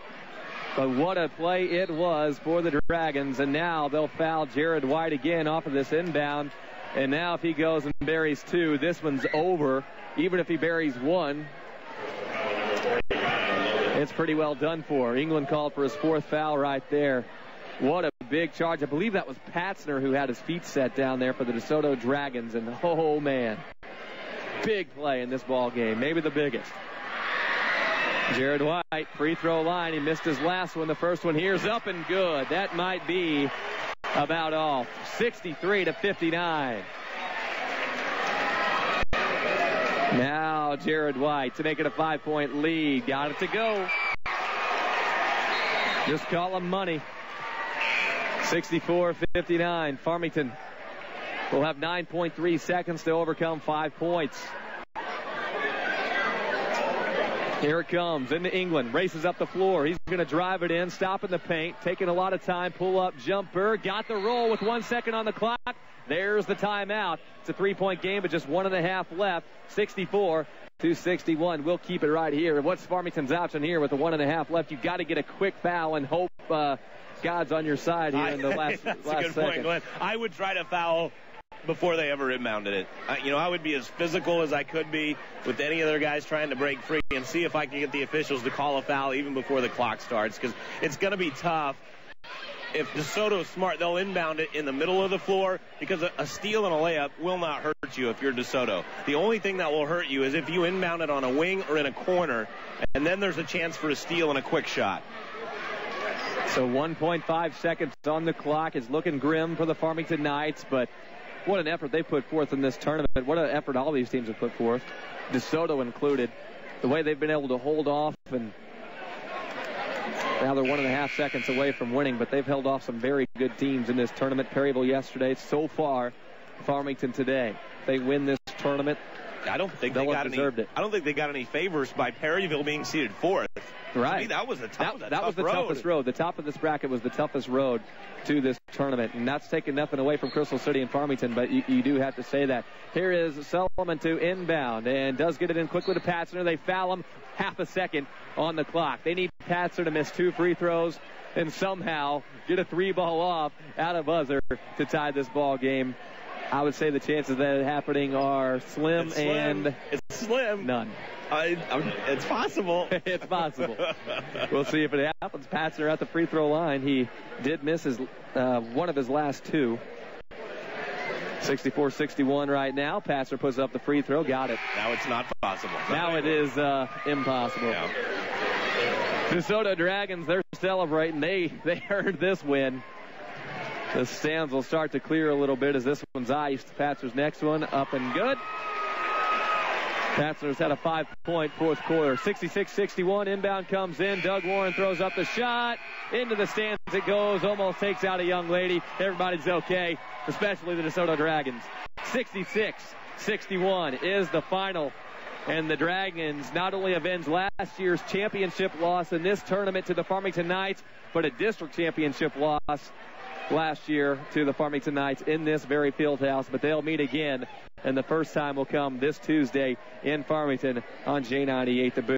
But what a play it was for the Dragons. And now they'll foul Jared White again off of this inbound. And now if he goes and buries 2, this one's over. Even if he buries 1, it's pretty well done for. England called for his 4th foul right there. What a big charge. I believe that was Patzner who had his feet set down there for the DeSoto Dragons. And oh, man. Big play in this ball game. Maybe the biggest. Jared White, free throw line. He missed his last one. The first one here's up and good. That might be about all. 63-59. Now Jared White to make it a 5-point lead. Got it to go. Just call him money. 64-59. Farmington will have 9.3 seconds to overcome 5 points. Here it comes into England. Races up the floor. He's going to drive it in, stop in the paint, taking a lot of time, pull up jumper. Got the roll with 1 second on the clock. There's the timeout. It's a 3-point game, but just 1.5 left. 64-61. We'll keep it right here. What's Farmington's option here with the 1.5 left? You've got to get a quick foul and hope God's on your side here in the last That's last a good second. point, Glenn. I would try to foul before they ever inbounded it. I would be as physical as I could be with any other guys trying to break free and see if I can get the officials to call a foul even before the clock starts, because it's going to be tough. If DeSoto's smart, they'll inbound it in the middle of the floor, because a steal and a layup will not hurt you if you're DeSoto. The only thing that will hurt you is if you inbound it on a wing or in a corner, and then there's a chance for a steal and a quick shot. So 1.5 seconds on the clock. Is looking grim for the Farmington Knights, but what an effort they put forth in this tournament. What an effort all these teams have put forth, DeSoto included. The way they've been able to hold off, and now they're 1.5 seconds away from winning, but they've held off some very good teams in this tournament. Perryville yesterday, so far, Farmington today. They win this tournament. I don't think they got any favors by Perryville being seeded 4th. Right. To me, that was the tough that was the toughest road. The top of this bracket was the toughest road to this tournament. And that's taking nothing away from Crystal City and Farmington, but you do have to say that. Here is Sullivan to inbound and does get it in quickly to Patzner. They foul him, 0.5 second on the clock. They need Patzner to miss 2 free throws and somehow get a 3-ball off out of buzzer to tie this ball game. I would say the chances of that happening are slim. It's slim. None. It's possible. It's possible. We'll see if it happens. Patzer at the free throw line. He did miss his one of his last two. 64-61 right now. Patzer puts up the free throw. Got it. Now it's not possible. Now it is impossible. Yeah. DeSoto Dragons, they're celebrating. They earned this win. The stands will start to clear a little bit as this one's iced. Patzer's next one up and good. Patzer's had a 5-point fourth quarter. 66-61. Inbound comes in. Doug Warren throws up the shot. Into the stands it goes. Almost takes out a young lady. Everybody's okay, especially the DeSoto Dragons. 66-61 is the final. And the Dragons not only avenge last year's championship loss in this tournament to the Farmington Knights, but a district championship loss last year to the Farmington Knights in this very field house. But they'll meet again, and the first time will come this Tuesday in Farmington on J98 The Boot.